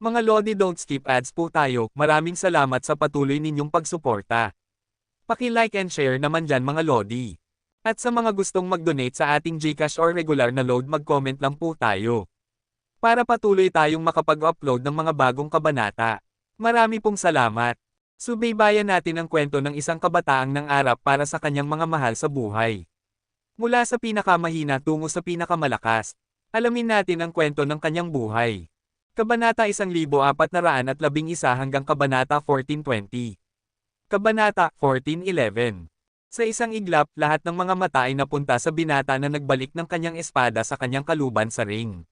Mga Lodi, don't skip ads po tayo. Maraming salamat sa patuloy ninyong pagsuporta. Paki-like and share naman dyan mga Lodi. At sa mga gustong mag-donate sa ating GCash or regular na load, mag-comment lang po tayo. Para patuloy tayong makapag-upload ng mga bagong kabanata. Marami pong salamat. Subaybayan natin ang kwento ng isang kabataang nangarap para sa kanyang mga mahal sa buhay. Mula sa pinakamahina tungo sa pinakamalakas. Alamin natin ang kwento ng kanyang buhay. Kabanata 1411 hanggang Kabanata 1420. Kabanata 1411. Sa isang iglap, lahat ng mga mata ay napunta sa binata na nagbalik ng kanyang espada sa kanyang kaluban sa ring.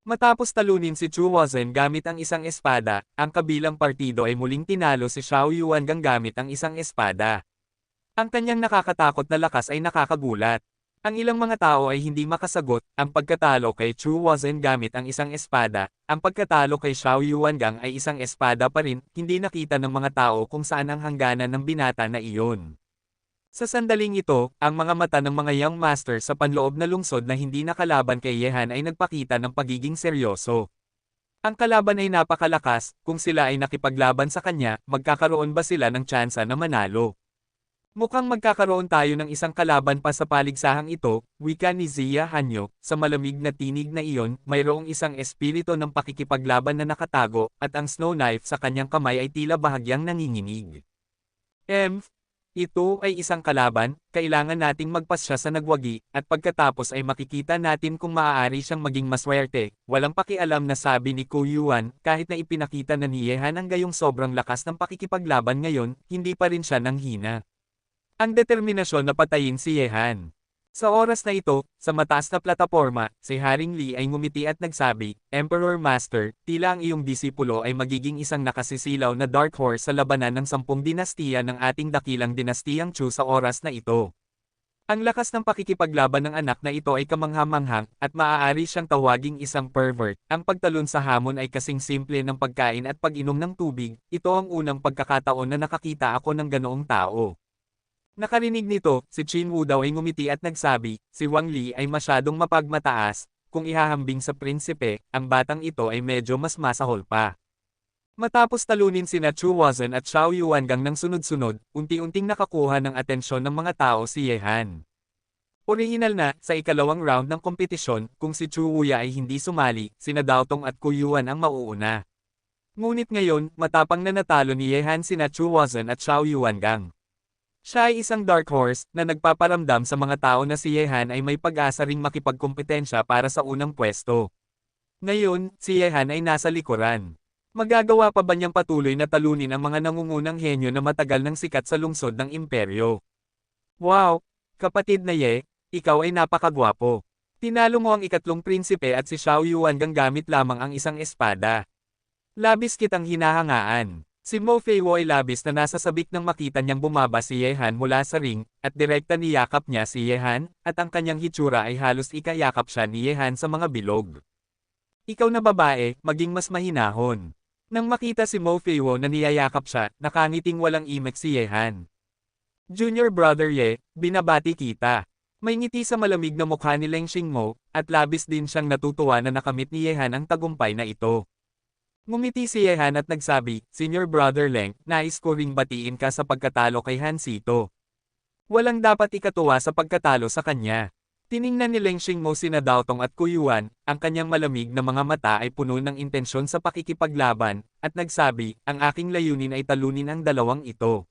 Matapos talunin si Chu Wuzhen gamit ang isang espada, ang kabilang partido ay muling tinalo si Xiao Yuangang gamit ang isang espada. Ang kanyang nakakatakot na lakas ay nakakagulat. Ang ilang mga tao ay hindi makasagot, ang pagkatalo kay Chu Wuzhen gamit ang isang espada, ang pagkatalo kay Xiao Yuangang ay isang espada pa rin, hindi nakita ng mga tao kung saan ang hangganan ng binata na iyon. Sa sandaling ito, ang mga mata ng mga young master sa panloob na lungsod na hindi nakalaban kay Ye Han ay nagpakita ng pagiging seryoso. Ang kalaban ay napakalakas, kung sila ay nakipaglaban sa kanya, magkakaroon ba sila ng tsansa na manalo? Mukhang magkakaroon tayo ng isang kalaban pa sa paligsahang ito, wika ni Ziya Hanyo, sa malamig na tinig na iyon, mayroong isang espiritu ng pakikipaglaban na nakatago, at ang snow knife sa kanyang kamay ay tila bahagyang nanginginig. Ito ay isang kalaban, kailangan nating magpasya sa nagwagi, at pagkatapos ay makikita natin kung maaari siyang maging maswerte. Walang pakialam na sabi ni Ku Yuan, kahit na ipinakita na ni Ye Han ang gayong sobrang lakas ng pakikipaglaban ngayon, hindi pa rin siya nanghina. Ang determinasyon na patayin si Ye Han. Sa oras na ito, sa mataas na plataporma, si Haring Li ay ngumiti at nagsabi, Emperor Master, tila ang iyong disipulo ay magiging isang nakasisilaw na dark horse sa labanan ng 10 dinastiya ng ating dakilang dinastiyang Chu sa oras na ito. Ang lakas ng pakikipaglaban ng anak na ito ay kamangha-manghang, at maaari siyang tawaging isang pervert. Ang pagtalon sa hamon ay kasing simple ng pagkain at pag-inom ng tubig, ito ang unang pagkakataon na nakakita ako ng ganoong tao. Nakarinig nito, si Qin Wu daw ay ngumiti at nagsabi, si Wang Li ay masyadong mapagmataas, kung ihahambing sa prinsipe, ang batang ito ay medyo mas masahol pa. Matapos talunin sina Chu Wuzhen at Xiao Yuangang ng sunod-sunod, unti-unting nakakuha ng atensyon ng mga tao si Ye Han. Orihinal na, sa ikalawang round ng kompetisyon, kung si Chu Wuya ay hindi sumali, sina Dao Tong at Ku Yuan ang mauuna. Ngunit ngayon, matapang na natalo ni Ye Han sina Chu Wuzhen at Xiao Yuangang. Siya ay isang dark horse na nagpaparamdam sa mga tao na si Ye Han ay may pag-asa ring makipagkompetensya para sa unang pwesto. Ngayon, si Ye Han ay nasa likuran. Magagawa pa ba niyang patuloy na talunin ang mga nangungunang henyo na matagal nang sikat sa lungsod ng imperyo? Wow! Kapatid na Ye, ikaw ay napakagwapo. Tinalo mo ang ikatlong prinsipe at si Xiao Yuangang gamit lamang ang isang espada. Labis kitang hinahangaan. Si Mo Feiwo ay labis na nasa sabik nang makita niyang bumaba si Ye Han mula sa ring, at direkta niyakap niya si Ye Han, at ang kanyang hitsura ay halos ikayakap siya ni Ye Han sa mga bilog. Ikaw na babae, maging mas mahinahon. Nang makita si Mo Feiwo na niyayakap siya, nakangiting walang imek si Ye Han. Junior brother Ye, binabati kita. May ngiti sa malamig na mukha ni Leng Xingmo, at labis din siyang natutuwa na nakamit ni Ye Han ang tagumpay na ito. Ngumiti si Ye Han at nagsabi, Senior Brother Leng, nais ko ring batiin ka sa pagkatalo kay Han Sito. Walang dapat ikatuwa sa pagkatalo sa kanya. Tiningnan ni Leng Xingmo sina Dao Tong at Ku Yuan, ang kanyang malamig na mga mata ay puno ng intensyon sa pakikipaglaban, at nagsabi, ang aking layunin ay talunin ang dalawang ito.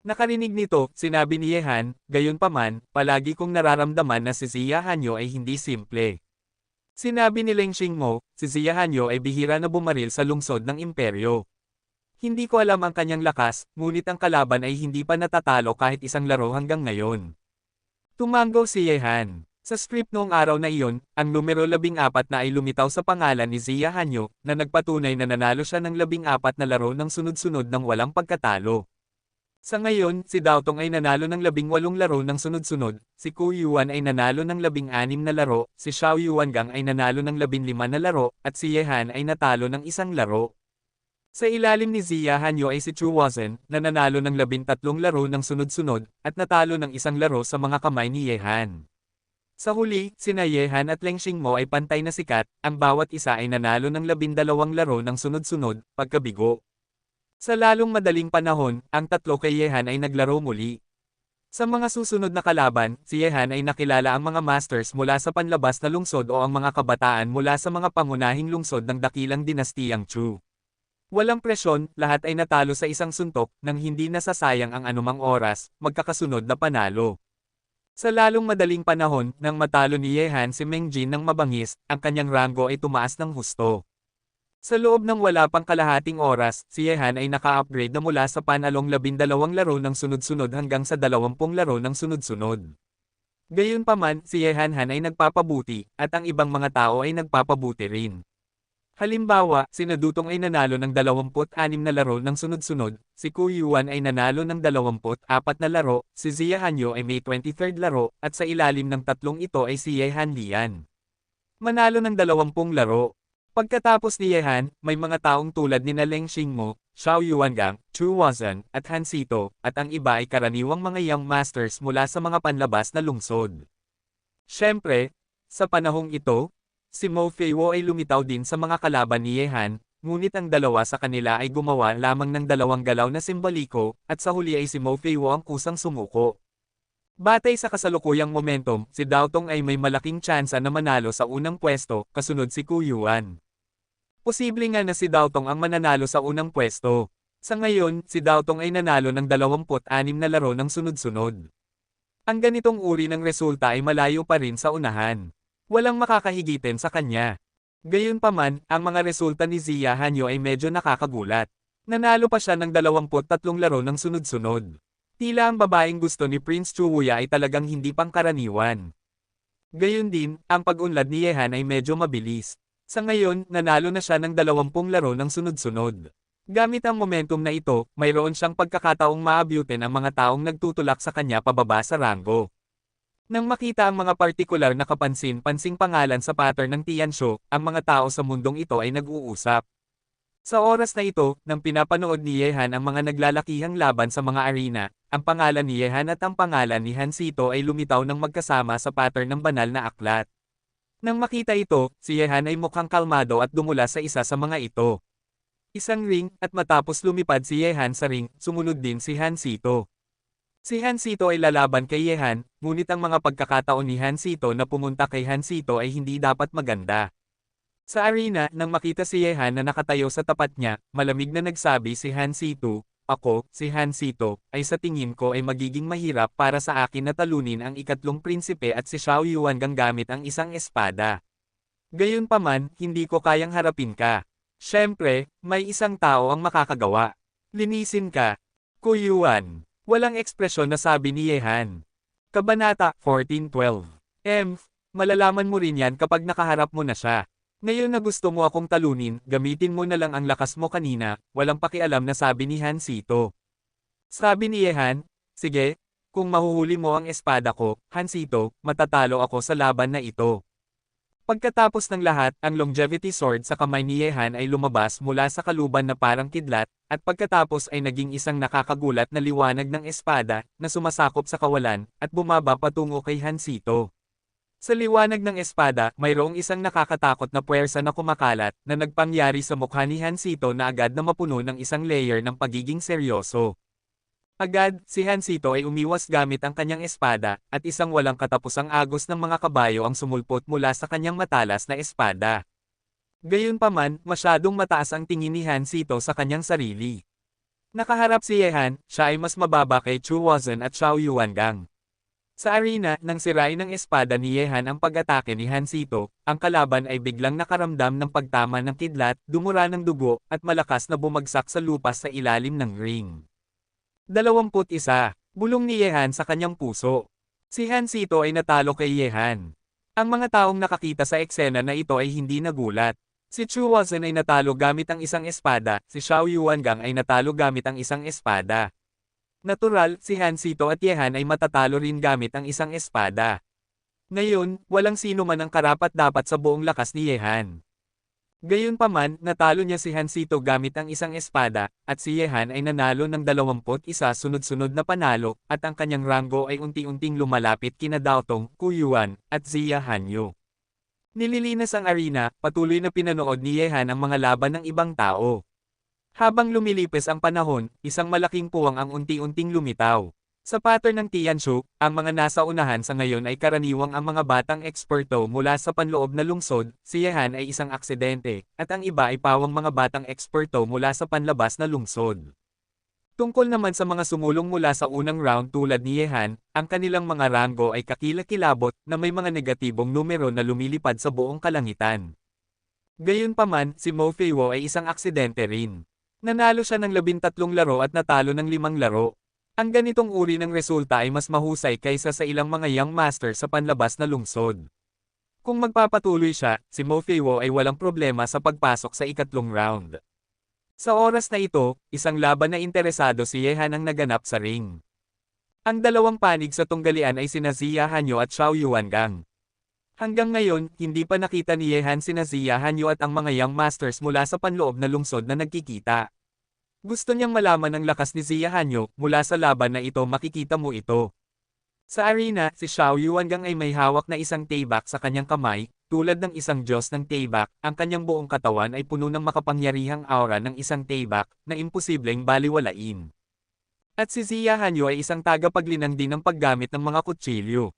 Nakarinig nito, sinabi ni Ye Han, gayunpaman, palagi kong nararamdaman na si Ziya Hanyo ay hindi simple. Sinabi ni Leng Xingmo, si Ziya Hanyo ay bihira na bumaril sa lungsod ng imperyo. Hindi ko alam ang kanyang lakas, ngunit ang kalaban ay hindi pa natatalo kahit isang laro hanggang ngayon. Tumango si Ye Han. Sa script noong araw na iyon, ang numero 14 na ay lumitaw sa pangalan ni Ziya Hanyo, na nagpatunay na nanalo siya ng 14 na laro ng sunod-sunod ng walang pagkatalo. Sa ngayon, si Dao Tong ay nanalo ng 18 laro ng sunod-sunod, si Ku Yuan ay nanalo ng 16 na laro, si Xiao Yuangang ay nanalo ng 15 na laro, at si Ye Han ay natalo ng 1 laro. Sa ilalim ni Ziya Hanyo ay si Chu Wuzhen, na nanalo ng 13 laro ng sunod-sunod, at natalo ng 1 laro sa mga kamay ni Ye Han. Sa huli, sina Yehan at Leng Xingmo ay pantay na sikat, ang bawat isa ay nanalo ng 12 laro ng sunod-sunod, pagkabigo. Sa lalong madaling panahon, ang tatlo kay Yehan ay naglaro muli. Sa mga susunod na kalaban, si Yehan ay nakilala ang mga masters mula sa panlabas na lungsod o ang mga kabataan mula sa mga pangunahing lungsod ng dakilang dinastiyang Chu. Walang presyon, lahat ay natalo sa isang suntok, nang hindi nasasayang ang anumang oras, magkakasunod na panalo. Sa lalong madaling panahon, nang matalo ni Yehan si Meng Jin ng mabangis, ang kanyang ranggo ay tumaas ng husto. Sa loob ng wala pang kalahating oras, si Yehan ay naka-upgrade na mula sa panalong 12 laro ng sunod-sunod hanggang sa 20 laro ng sunod-sunod. Gayunpaman, si Yehan Han ay nagpapabuti, at ang ibang mga tao ay nagpapabuti rin. Halimbawa, si Nadutong ay nanalo ng 26 na laro ng sunod-sunod, si Ku Yuan ay nanalo ng 24 na laro, si Zia Hanyo ay may 23rd laro, at sa ilalim ng tatlong ito ay si Yehan Lian. Manalo ng 20 laro. Pagkatapos ni Yehan, may mga taong tulad ni Leng Xingmo, Xiao Yuangang, Chu Wazan, at Han Sito, at ang iba ay karaniwang mga young masters mula sa mga panlabas na lungsod. Siyempre, sa panahong ito, si Mo Feiwo ay lumitaw din sa mga kalaban ni Yehan, ngunit ang dalawa sa kanila ay gumawa lamang ng 2 galaw na simboliko, at sa huli ay si Mo Feiwo ang kusang sumuko. Batay sa kasalukuyang momentum, si Dao Tong ay may malaking tsansa na manalo sa unang pwesto, kasunod si Ku Yuan. Posible nga na si Dao Tong ang mananalo sa unang pwesto. Sa ngayon, si Dao Tong ay nanalo ng 26 na laro ng sunod-sunod. Ang ganitong uri ng resulta ay malayo pa rin sa unahan. Walang makakahigitin sa kanya. Gayunpaman, ang mga resulta ni Zia Hanyo ay medyo nakakagulat. Nanalo pa siya ng 23 laro ng sunod-sunod. Tila ang babaeng gusto ni Prince Chuwuya ay talagang hindi pangkaraniwan. Gayun din, ang pag-unlad ni Yehan ay medyo mabilis. Sa ngayon, nanalo na siya ng 20 laro ng sunod-sunod. Gamit ang momentum na ito, mayroon siyang pagkakataong maabyutin ang mga taong nagtutulak sa kanya pababa sa ranggo. Nang makita ang mga partikular na kapansin-pansing pangalan sa pattern ng Tianshu, ang mga tao sa mundong ito ay nag-uusap. Sa oras na ito, nang pinapanood ni Yehan ang mga naglalakihang laban sa mga arena, ang pangalan ni Yehan at ang pangalan ni Han Sito ay lumitaw ng magkasama sa pattern ng banal na aklat. Nang makita ito, si Yehan ay mukhang kalmado at dumula sa isa sa mga ito. Isang ring, at matapos lumipad si Yehan sa ring, sumunod din si Han Sito. Si Han Sito ay lalaban kay Yehan, ngunit ang mga pagkakataon ni Han Sito na pumunta kay Han Sito ay hindi dapat maganda. Sa arena, nang makita si Yehan na nakatayo sa tapat niya, malamig na nagsabi si Han Sito, "Ako, si Han Sito, ay sa tingin ko ay magiging mahirap para sa akin na talunin ang ikatlong prinsipe at si Xiao Yuan gamit ang isang espada. Gayunpaman, hindi ko kayang harapin ka. Siyempre, may isang tao ang makakagawa. Linisin ka." Ku Yuan. Walang ekspresyon na sabi ni Yehan. Kabanata 14:12. Malalaman mo rin yan kapag nakaharap mo na siya. Ngayon na gusto mo akong talunin, gamitin mo na lang ang lakas mo kanina, walang pakialam na sabi ni Han Sito. Sabi ni Yehan, "Sige, kung mahuhuli mo ang espada ko, Han Sito, matatalo ako sa laban na ito." Pagkatapos ng lahat, ang longevity sword sa kamay ni Yehan ay lumabas mula sa kaluban na parang kidlat, at pagkatapos ay naging isang nakakagulat na liwanag ng espada, na sumasakop sa kawalan, at bumaba patungo kay Han Sito. Sa liwanag ng espada, mayroong isang nakakatakot na puwersa na kumakalat, na nagpangyari sa mukha ni Han Sito na agad na mapuno ng isang layer ng pagiging seryoso. Agad, si Han Sito ay umiwas gamit ang kanyang espada, at isang walang katapusang agos ng mga kabayo ang sumulpot mula sa kanyang matalas na espada. Gayunpaman, masyadong mataas ang tingin ni Han Sito sa kanyang sarili. Nakaharap si Yehan, siya ay mas mababa kay Chu Wazan at Xiao Yuangang. Sa arena, nang sirain ng espada ni Yehan ang pag-atake ni Han Sito, ang kalaban ay biglang nakaramdam ng pagtama ng kidlat, dumura ng dugo, at malakas na bumagsak sa lupa sa ilalim ng ring. 21. Bulong ni Yehan sa kanyang puso. Si Han Sito ay natalo kay Yehan. Ang mga taong nakakita sa eksena na ito ay hindi nagulat. Si Chu Wazan ay natalo gamit ang isang espada, si Xiao Yuangang ay natalo gamit ang isang espada. Natural, si Han Sito at Yehan ay matatalo rin gamit ang isang espada. Ngayon, walang sino man ang karapat-dapat sa buong lakas ni Yehan. Gayunpaman, natalo niya si Hansito gamit ang isang espada, at si Yehan ay nanalo ng 21 sunod-sunod na panalo, at ang kanyang ranggo ay unti-unting lumalapit kina Daotong, Kuyuan, at Ziya Hanyo. Nililinas ang arena, patuloy na pinanood ni Yehan ang mga laban ng ibang tao. Habang lumilipis ang panahon, isang malaking puwang ang unti-unting lumitaw. Sa pattern ng Tianshu, ang mga nasa unahan sa ngayon ay karaniwang ang mga batang eksperto mula sa panloob na lungsod, si Yehan ay isang aksidente, at ang iba ay pawang mga batang eksperto mula sa panlabas na lungsod. Tungkol naman sa mga sumulong mula sa unang round tulad ni Yehan, ang kanilang mga ranggo ay kakilakilabot na may mga negatibong numero na lumilipad sa buong kalangitan. Gayunpaman, si Mo Feiwo ay isang aksidente rin. Nanalo siya ng 13 laro at natalo ng 5 laro. Ang ganitong uri ng resulta ay mas mahusay kaysa sa ilang mga young master sa panlabas na lungsod. Kung magpapatuloy siya, si Mo Feiwo ay walang problema sa pagpasok sa ikatlong round. Sa oras na ito, isang laban na interesado si Yehan ang naganap sa ring. Ang dalawang panig sa tunggalian ay sina Ziya Hanyo at Xiao Yuangang. Hanggang ngayon, hindi pa nakita ni Yehan sina Ziya Hanyo at ang mga young masters mula sa panloob na lungsod na nagkikita. Gusto niyang malaman ang lakas ni Ziya Hanyo, mula sa laban na ito makikita mo ito. Sa arena, si Xiao Yuangang ay may hawak na isang taibak sa kanyang kamay, tulad ng isang Diyos ng taibak, ang kanyang buong katawan ay puno ng makapangyarihang aura ng isang taibak, na imposibleng baliwalain. At si Ziya Hanyo ay isang tagapaglinang din ng paggamit ng mga kutsilyo.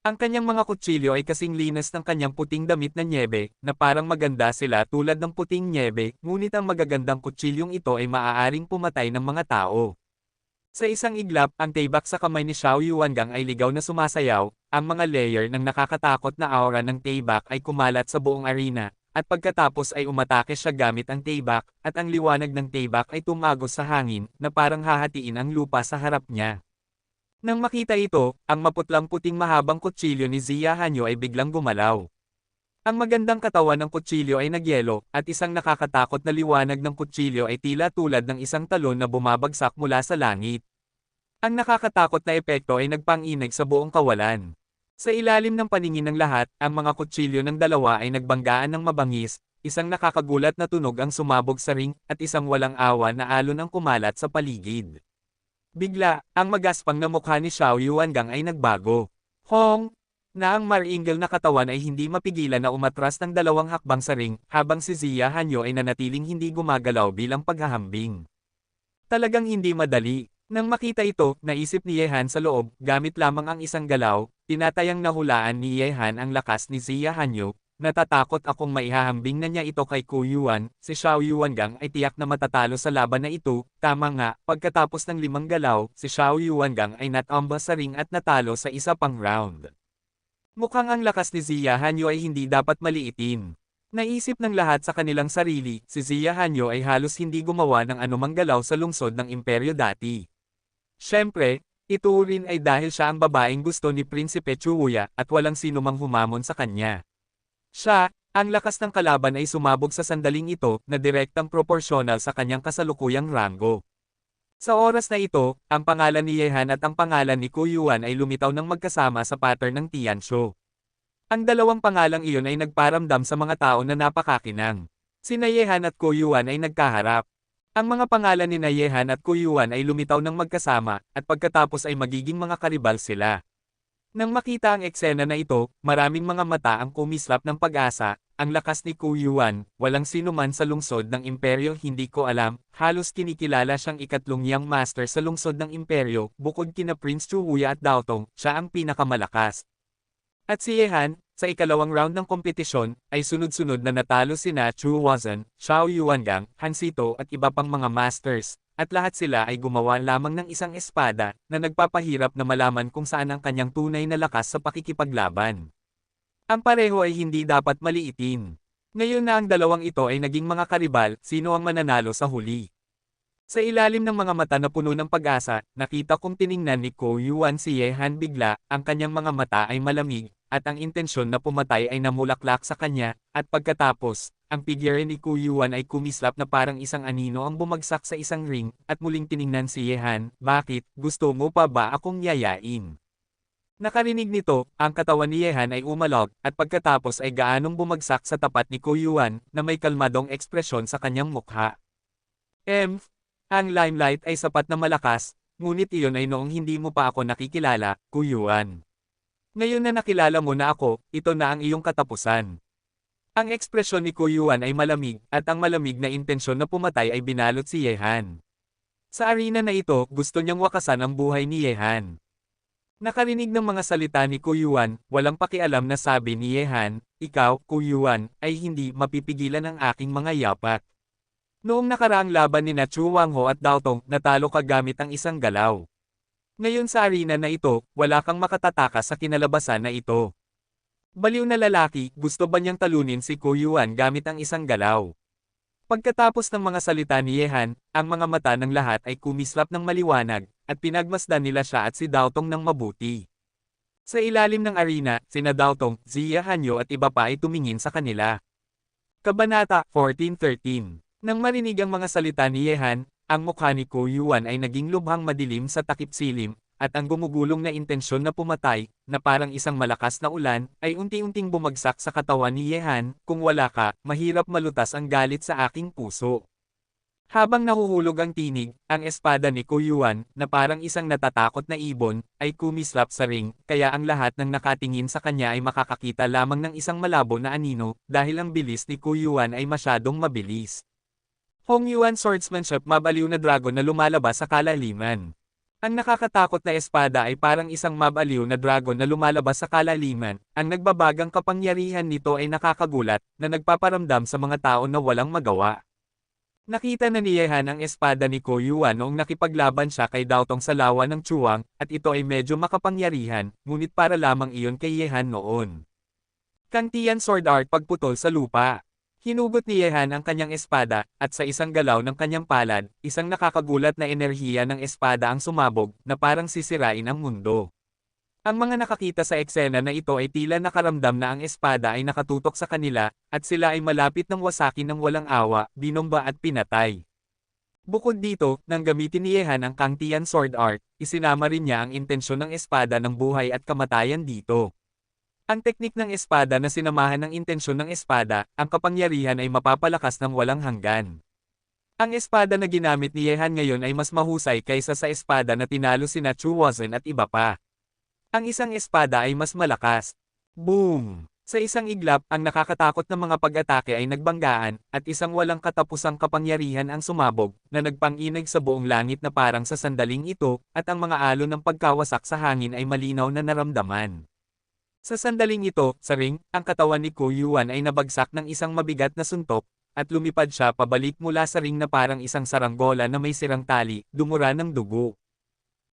Ang kanyang mga kutsilyo ay kasing linas ng kanyang puting damit na nyebe, na parang maganda sila tulad ng puting nyebe, ngunit ang magagandang kutsilyong ito ay maaaring pumatay ng mga tao. Sa isang iglap, ang taibak sa kamay ni Xiao Yuangang ay ligaw na sumasayaw, ang mga layer ng nakakatakot na aura ng taibak ay kumalat sa buong arena, at pagkatapos ay umatake siya gamit ang taibak, at ang liwanag ng taibak ay tumagos sa hangin, na parang hahatiin ang lupa sa harap niya. Nang makita ito, ang maputlang-puting mahabang kutsilyo ni Ziya Hanyo ay biglang gumalaw. Ang magandang katawan ng kutsilyo ay nagyelo, at isang nakakatakot na liwanag ng kutsilyo ay tila tulad ng isang talon na bumabagsak mula sa langit. Ang nakakatakot na epekto ay nagpanginig sa buong kawalan. Sa ilalim ng paningin ng lahat, ang mga kutsilyo ng dalawa ay nagbanggaan ng mabangis, isang nakakagulat na tunog ang sumabog sa ring, at isang walang awa na alon ang kumalat sa paligid. Bigla, ang magaspang na mukha ni Xiao Yuangang ay nagbago. Hong! Na ang maringal na katawan ay hindi mapigilan na umatras ng 2 hakbang sa ring, habang si Ziya Hanyo ay nanatiling hindi gumagalaw bilang paghahambing. Talagang hindi madali. Nang makita ito, naisip ni Yehan sa loob, gamit lamang ang isang galaw, tinatayang nahulaan ni Yehan ang lakas ni Ziya Hanyo. Natatakot akong maihahambing na niya ito kay Kuyuan, si Xiao Yuangang ay tiyak na matatalo sa laban na ito, tama nga, pagkatapos ng 5 galaw, si Xiao Yuangang ay natamba sa ring at natalo sa isa pang round. Mukhang ang lakas ni Ziya Hanyo ay hindi dapat maliitin. Naisip ng lahat sa kanilang sarili, si Ziya Hanyo ay halos hindi gumawa ng anumang galaw sa lungsod ng imperyo dati. Siyempre, ito rin ay dahil siya ang babaeng gusto ni Prinsipe Chuuya at walang sinumang humamon sa kanya. Siya, ang lakas ng kalaban ay sumabog sa sandaling ito na direktang proporsyonal sa kanyang kasalukuyang ranggo. Sa oras na ito, ang pangalan ni Yehan at ang pangalan ni Kuyuan ay lumitaw ng magkasama sa pattern ng Tianshu. Ang dalawang pangalang iyon ay nagparamdam sa mga tao na napakakinang. Sina Yehan at Kuyuan ay nagkaharap. Ang mga pangalan ni Yehan at Kuyuan ay lumitaw ng magkasama, at pagkatapos ay magiging mga karibal sila. Nang makita ang eksena na ito, maraming mga mata ang kumislap ng pag-asa, ang lakas ni Kuyuan, walang sinuman sa lungsod ng imperyo hindi ko alam, halos kinikilala siyang ikatlong young master sa lungsod ng imperyo, bukod kina Prince Chuuya at Daotong, siya ang pinakamalakas. At si Yehan, sa ikalawang round ng kompetisyon, ay sunod-sunod na natalo sina Chu Wazan, Xiao Yuangang, Hansito at iba pang mga masters. At lahat sila ay gumawa lamang ng isang espada, na nagpapahirap na malaman kung saan ang kanyang tunay na lakas sa pakikipaglaban. Ang pareho ay hindi dapat maliitin. Ngayon na ang dalawang ito ay naging mga karibal, sino ang mananalo sa huli? Sa ilalim ng mga mata na puno ng pag-asa, nakita kong tiningnan ni Kuyuan si Yehan bigla, ang kanyang mga mata ay malamig, at ang intensyon na pumatay ay namulaklak sa kanya, at pagkatapos, ang figure ni Kuyuan ay kumislap na parang isang anino ang bumagsak sa isang ring, at muling tiningnan si Yehan, bakit, gusto mo pa ba akong yayain? Nakarinig nito, ang katawan ni Yehan ay umalog, at pagkatapos ay gaanong bumagsak sa tapat ni Kuyuan, na may kalmadong ekspresyon sa kanyang mukha. Ang limelight ay sapat na malakas, ngunit iyon ay noong hindi mo pa ako nakikilala, Kuyuan. Ngayon na nakilala mo na ako, ito na ang iyong katapusan. Ang ekspresyon ni Kuyuan ay malamig, at ang malamig na intensyon na pumatay ay binalot si Yehan. Sa arena na ito, gusto niyang wakasan ang buhay ni Yehan. Nakarinig ng mga salita ni Kuyuan, walang pakialam na sabi ni Yehan, ikaw, Kuyuan, ay hindi mapipigilan ang aking mga yapak. Noong nakaraang laban ni Chu Wangho at Dao Tong, natalo ka gamit ang isang galaw. Ngayon sa arena na ito, wala kang makatataka sa kinalabasan na ito. Baliw na lalaki, gusto ba niyang talunin si Kuyuan gamit ang isang galaw? Pagkatapos ng mga salita ni Yehan, ang mga mata ng lahat ay kumislap ng maliwanag, at pinagmasdan nila siya at si Dao Tong ng mabuti. Sa ilalim ng arena, sina Dao Tong, Ziya Hanyo at iba pa ay tumingin sa kanila. Kabanata 14:13. Nang marinig ang mga salita ni Yehan, ang mukha ni Kuyuan ay naging lubhang madilim sa takip silim, at ang gumugulong na intensyon na pumatay, na parang isang malakas na ulan, ay unti-unting bumagsak sa katawan ni Yehan, kung wala ka, mahirap malutas ang galit sa aking puso. Habang nahuhulog ang tinig, ang espada ni Kuyuan, na parang isang natatakot na ibon, ay kumislap sa ring, kaya ang lahat ng nakatingin sa kanya ay makakakita lamang ng isang malabo na anino, dahil ang bilis ni Kuyuan ay masyadong mabilis. Hong Yuan swordsmanship, mabaliw na dragon na lumalabas sa kalaliman. Ang nakakatakot na espada ay parang isang mabaliw na dragon na lumalabas sa kalaliman. Ang nagbabagang kapangyarihan nito ay nakakagulat, na nagpaparamdam sa mga tao na walang magawa. Nakita na ni Yehan ang espada ni Kuyuan noong nakipaglaban siya kay Dao Tong sa lawa ng Chuang, at ito ay medyo makapangyarihan, ngunit para lamang iyon kay Yehan noon. Kantian sword art, pagputol sa lupa. Hinugot ni Yehan ang kanyang espada, at sa isang galaw ng kanyang palad, isang nakakagulat na enerhiya ng espada ang sumabog, na parang sisirain ang mundo. Ang mga nakakita sa eksena na ito ay tila nakaramdam na ang espada ay nakatutok sa kanila, at sila ay malapit ng wasakin ng walang awa, binomba at pinatay. Bukod dito, nang gamitin ni Yehan ang Kantian sword art, isinama rin niya ang intensyon ng espada ng buhay at kamatayan dito. Ang teknik ng espada na sinamahan ng intensyon ng espada, ang kapangyarihan ay mapapalakas ng walang hanggan. Ang espada na ginamit ni Yehan ngayon ay mas mahusay kaysa sa espada na tinalo sina Chu Wazhen at iba pa. Ang isang espada ay mas malakas. Boom! Sa isang iglap, ang nakakatakot na mga pag-atake ay nagbanggaan, at isang walang katapusang kapangyarihan ang sumabog, na nagpang-inag sa buong langit na parang sa sandaling ito, at ang mga alon ng pagkawasak sa hangin ay malinaw na naramdaman. Sa sandaling ito, sa ring, ang katawan ni Kuyuan ay nabagsak ng isang mabigat na suntok, at lumipad siya pabalik mula sa ring na parang isang saranggola na may sirang tali, dumura ng dugo.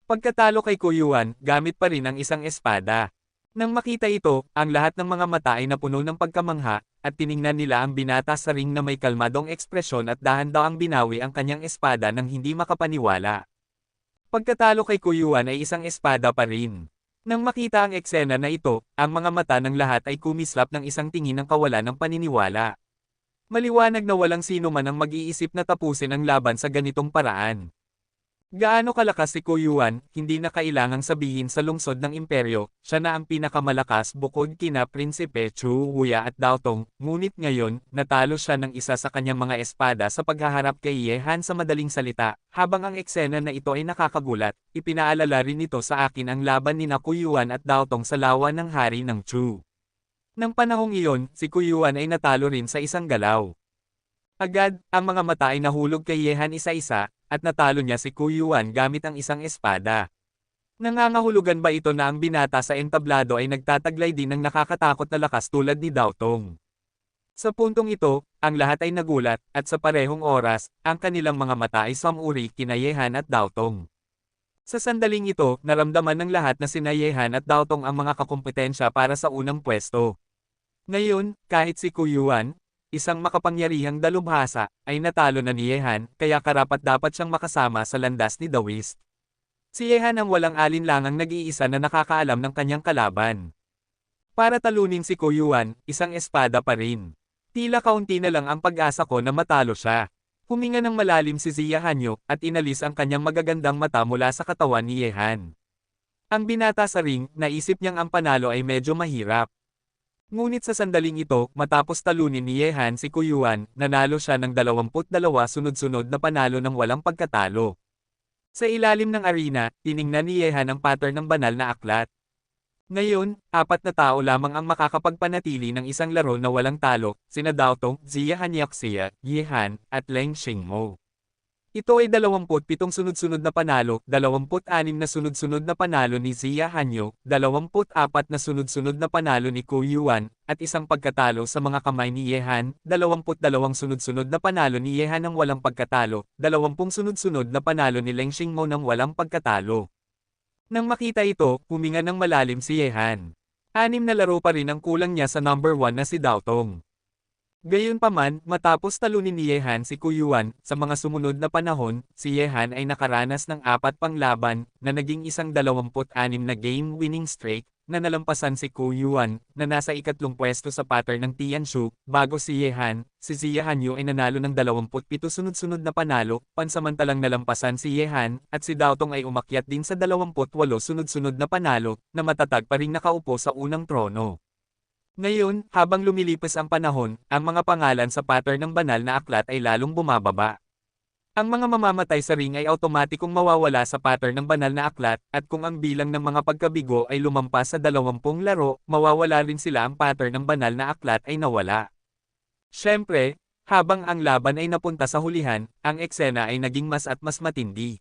Pagkatalo kay Kuyuan, gamit pa rin ang isang espada. Nang makita ito, ang lahat ng mga mata ay napuno ng pagkamangha, at tiningnan nila ang binata sa ring na may kalmadong ekspresyon at dahan-dahang binawi ang kanyang espada nang hindi makapaniwala. Pagkatalo kay Kuyuan ay isang espada pa rin. Nang makita ang eksena na ito, ang mga mata ng lahat ay kumislap ng isang tingin ng kawalan ng paniniwala. Maliwanag na walang sino man ang mag-iisip na tapusin ang laban sa ganitong paraan. Gaano kalakas si Kuyuan, hindi na kailangang sabihin sa lungsod ng imperyo, siya na ang pinakamalakas bukod kina Prinsipe Chu Wuya at Dao Tong, ngunit ngayon, natalo siya ng isa sa kanyang mga espada sa paghaharap kay Yehan. Sa madaling salita, habang ang eksena na ito ay nakakagulat, ipinaalala rin nito sa akin ang laban ni Kuyuan at Dao Tong sa lawa ng hari ng Chu. Nang panahong iyon, si Kuyuan ay natalo rin sa isang galaw. Agad, ang mga mata ay nahulog kay Yehan isa-isa, at natalo niya si Kuyuan gamit ang isang espada. Nangangahulugan ba ito na ang binata sa entablado ay nagtataglay din ng nakakatakot na lakas tulad ni Dao Tong? Sa puntong ito, ang lahat ay nagulat, at sa parehong oras, ang kanilang mga mata ay sumuri kina Yehan at Dao Tong. Sa sandaling ito, naramdaman ng lahat na sina Yehan at Dao Tong ang mga kakumpetensya para sa unang pwesto. Ngayon, kahit si Kuyuan, isang makapangyarihang dalubhasa, ay natalo na ni Yehan, kaya karapat-dapat siyang makasama sa landas ni Daoist. Si Yehan ang walang alinlangang nag-iisa na nakakaalam ng kanyang kalaban. Para talunin si Kuyuan, isang espada pa rin. Tila kaunti na lang ang pag-asa ko na matalo siya. Huminga ng malalim si Ziya Hanyo, at inalis ang kanyang magagandang mata mula sa katawan ni Yehan. Ang binata sa ring, naisip niyang ang panalo ay medyo mahirap. Ngunit sa sandaling ito, matapos talunin ni Yehan si Kuyuan, nanalo siya ng 22 sunod-sunod na panalo ng walang pagkatalo. Sa ilalim ng arena, tiningnan ni Yehan ang pattern ng banal na aklat. Ngayon, 4 na tao lamang ang makakapagpanatili ng isang laro na walang talo, sina Daotong, Zia Hanyaxia, Yehan, at Leng Xingmo. Ito ay 27 sunod-sunod na panalo, 26 na sunod-sunod na panalo ni Zia Hanyo, 24 na sunod-sunod na panalo ni Ko Yuan, at isang pagkatalo sa mga kamay ni Yehan, 22 sunod-sunod na panalo ni Yehan ng walang pagkatalo, 20 sunod-sunod na panalo ni Leng Xingmo ng walang pagkatalo. Nang makita ito, huminga ng malalim si Yehan. 6 na laro pa rin ang kulang niya sa number 1 na si Daotong. Gayunpaman, matapos talunin ni Yehan si Kuyuan, sa mga sumunod na panahon, si Yehan ay nakaranas ng 4 pang laban, na naging isang 26 na game-winning streak, na nalampasan si Kuyuan, na nasa ikatlong pwesto sa pattern ng Tianshu, bago si Yehan, si Zia Hanyu ay nanalo ng 27 sunod-sunod na panalo, pansamantalang nalampasan si Yehan, at si Daotong ay umakyat din sa 28 sunod-sunod na panalo, na matatag pa ring nakaupo sa unang trono. Ngayon, habang lumilipas ang panahon, ang mga pangalan sa pattern ng banal na aklat ay lalong bumababa. Ang mga mamamatay sa ring ay automatikong mawawala sa pattern ng banal na aklat, at kung ang bilang ng mga pagkabigo ay lumampas sa 20 laro, mawawala rin sila ang pattern ng banal na aklat ay nawala. Siyempre, habang ang laban ay napunta sa hulihan, ang eksena ay naging mas at mas matindi.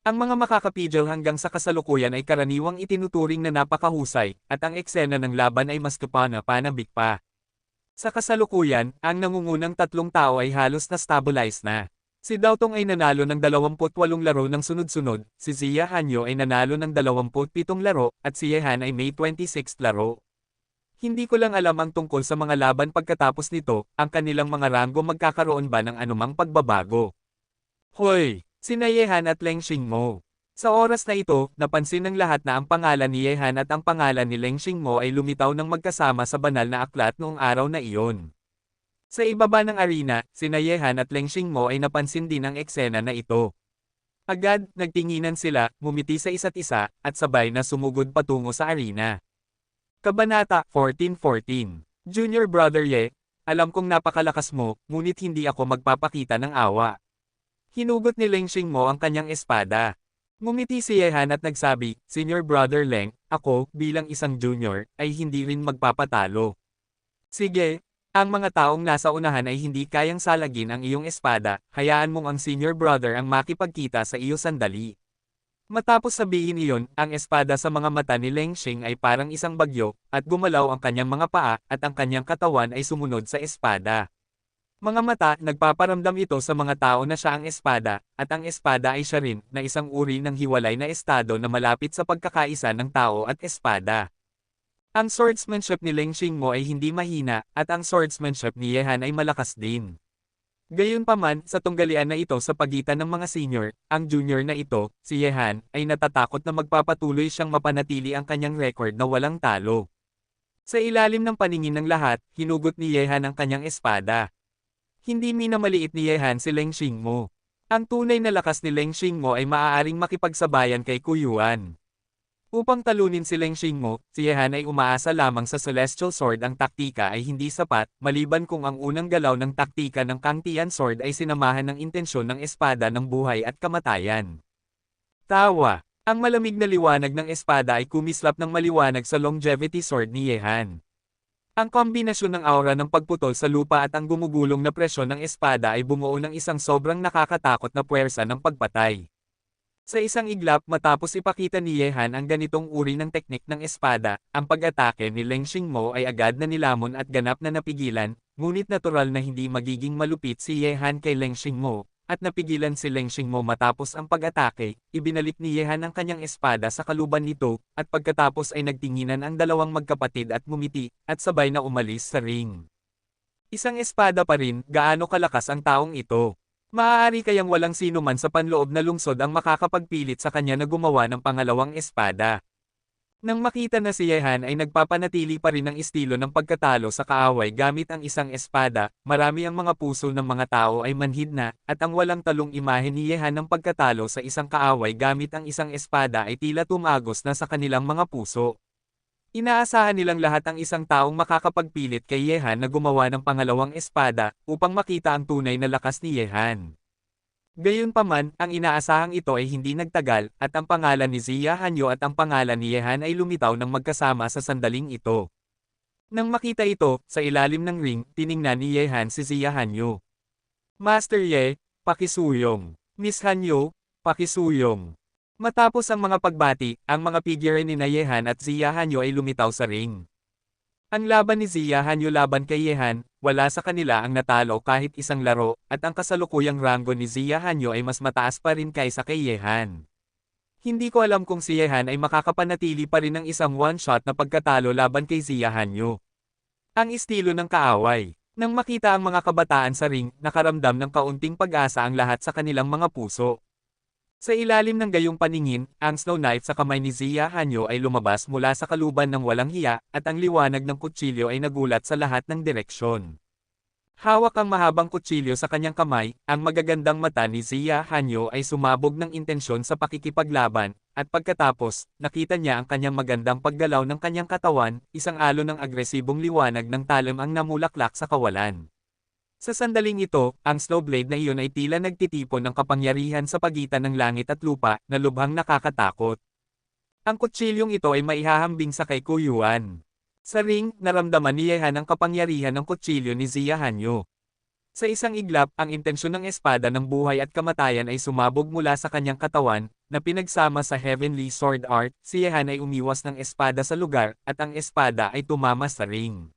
Ang mga makakapidyo hanggang sa kasalukuyan ay karaniwang itinuturing na napakahusay, at ang eksena ng laban ay mas kapana-panabik pa. Sa kasalukuyan, ang nangungunang 3 tao ay halos na-stabilize na. Si Daotong ay nanalo ng 28 laro ng sunod-sunod, si Zia Hanyo ay nanalo ng 27 laro, at si Yehan ay may 26 laro. Hindi ko lang alam ang tungkol sa mga laban pagkatapos nito, ang kanilang mga ranggo magkakaroon ba ng anumang pagbabago. Hoy! Sina Yehan at Leng Xingmo. Sa oras na ito, napansin ng lahat na ang pangalan ni Yehan at ang pangalan ni Leng Xingmo ay lumitaw ng magkasama sa banal na aklat noong araw na iyon. Sa ibaba ng arena, sina Yehan at Leng Xingmo ay napansin din ang eksena na ito. Agad, nagtinginan sila, ngumiti sa isa't isa, at sabay na sumugod patungo sa arena. Kabanata 14:14. Junior Brother Ye, alam kong napakalakas mo, ngunit hindi ako magpapakita ng awa. Hinugot ni Leng Xingmo ang kanyang espada. Ngumiti si Yehan at nagsabi, Senior Brother Leng, ako, bilang isang junior, ay hindi rin magpapatalo. Sige, ang mga taong nasa unahan ay hindi kayang salagin ang iyong espada, hayaan mong ang senior brother ang makipagkita sa iyo sandali. Matapos sabihin iyon, ang espada sa mga mata ni Leng Xing ay parang isang bagyo, at gumalaw ang kanyang mga paa, at ang kanyang katawan ay sumunod sa espada. Mga mata, nagpaparamdam ito sa mga tao na siya ang espada, at ang espada ay siya rin, na isang uri ng hiwalay na estado na malapit sa pagkakaisa ng tao at espada. Ang swordsmanship ni Leng Xingmo ay hindi mahina, at ang swordsmanship ni Yehan ay malakas din. Gayunpaman, sa tunggalian na ito sa pagitan ng mga senior, ang junior na ito, si Yehan, ay natatakot na magpapatuloy siyang mapanatili ang kanyang record na walang talo. Sa ilalim ng paningin ng lahat, hinugot ni Yehan ang kanyang espada. Hindi minamaliit ni Yehan si Leng Xingmo. Ang tunay na lakas ni Leng Xingmo ay maaaring makipagsabayan kay Kuyuan. Upang talunin si Leng Xingmo, si Yehan ay umaasa lamang sa Celestial Sword. Ang taktika ay hindi sapat, maliban kung ang unang galaw ng taktika ng Kangtian Sword ay sinamahan ng intensyon ng espada ng buhay at kamatayan. Tawa. Ang malamig na liwanag ng espada ay kumislap ng maliwanag sa Longevity Sword ni Yehan. Ang kombinasyon ng aura ng pagputol sa lupa at ang gumugulong na presyon ng espada ay bumuo ng isang sobrang nakakatakot na puwersa ng pagpatay. Sa isang iglap matapos ipakita ni Yehan ang ganitong uri ng teknik ng espada, ang pag-atake ni Leng Xingmo ay agad na nilamon at ganap na napigilan, ngunit natural na hindi magiging malupit si Yehan kay Leng Xingmo, at napigilan si Leng Xingmo matapos ang pag-atake, ibinalik ni Yehan ang kanyang espada sa kaluban nito, at pagkatapos ay nagtinginan ang dalawang magkapatid at ngumiti, at sabay na umalis sa ring. Isang espada pa rin, gaano kalakas ang taong ito. Maaari kayang walang sino man sa panloob na lungsod ang makakapagpilit sa kanya na gumawa ng pangalawang espada. Nang makita na si Yehan ay nagpapanatili pa rin ang estilo ng pagkatalo sa kaaway gamit ang isang espada, marami ang mga puso ng mga tao ay manhid na, at ang walang talong imahe ni Yehan ng pagkatalo sa isang kaaway gamit ang isang espada ay tila tumagos na sa kanilang mga puso. Inaasahan nilang lahat ang isang taong makakapagpilit kay Yehan na gumawa ng pangalawang espada upang makita ang tunay na lakas ni Yehan. Gayunpaman, ang inaasahang ito ay hindi nagtagal, at ang pangalan ni Ziya Hanyo at ang pangalan ni Yehan ay lumitaw ng magkasama sa sandaling ito. Nang makita ito, sa ilalim ng ring, tiningnan ni Yehan si Ziya Hanyo. Master Ye, pakisuyong. Miss Hanyo, pakisuyong. Matapos ang mga pagbati, ang mga figure ni na Yehan at Ziya Hanyo ay lumitaw sa ring. Ang laban ni Ziya Hanyo laban kay Yehan, wala sa kanila ang natalo kahit isang laro, at ang kasalukuyang ranggo ni Ziya Hanyo ay mas mataas pa rin kaysa kay Yehan. Hindi ko alam kung si Yehan ay makakapanatili pa rin ng isang one-shot na pagkatalo laban kay Ziya Hanyo. Ang estilo ng kaaway. Nang makita ang mga kabataan sa ring, nakaramdam ng kaunting pag-asa ang lahat sa kanilang mga puso. Sa ilalim ng gayong paningin, ang snow knife sa kamay ni Ziya Hanyo ay lumabas mula sa kaluban ng walang hiya, at ang liwanag ng kutsilyo ay nagulat sa lahat ng direksyon. Hawak ang mahabang kutsilyo sa kanyang kamay, ang magagandang mata ni Ziya Hanyo ay sumabog ng intensyon sa pakikipaglaban, at pagkatapos, nakita niya ang kanyang magandang paggalaw ng kanyang katawan, isang alon ng agresibong liwanag ng talim ang namulaklak sa kawalan. Sa sandaling ito, ang Snowblade na iyon ay tila nagtitipon ng kapangyarihan sa pagitan ng langit at lupa, na lubhang nakakatakot. Ang kutsilyong ito ay maihahambing sa kay Kuyuan. Sa ring, naramdaman ni Yehan ang kapangyarihan ng kutsilyo ni Ziya Hanyo. Sa isang iglap, ang intensyon ng espada ng buhay at kamatayan ay sumabog mula sa kanyang katawan, na pinagsama sa Heavenly Sword Art. Si Yehan ay umiwas ng espada sa lugar, at ang espada ay tumama sa ring.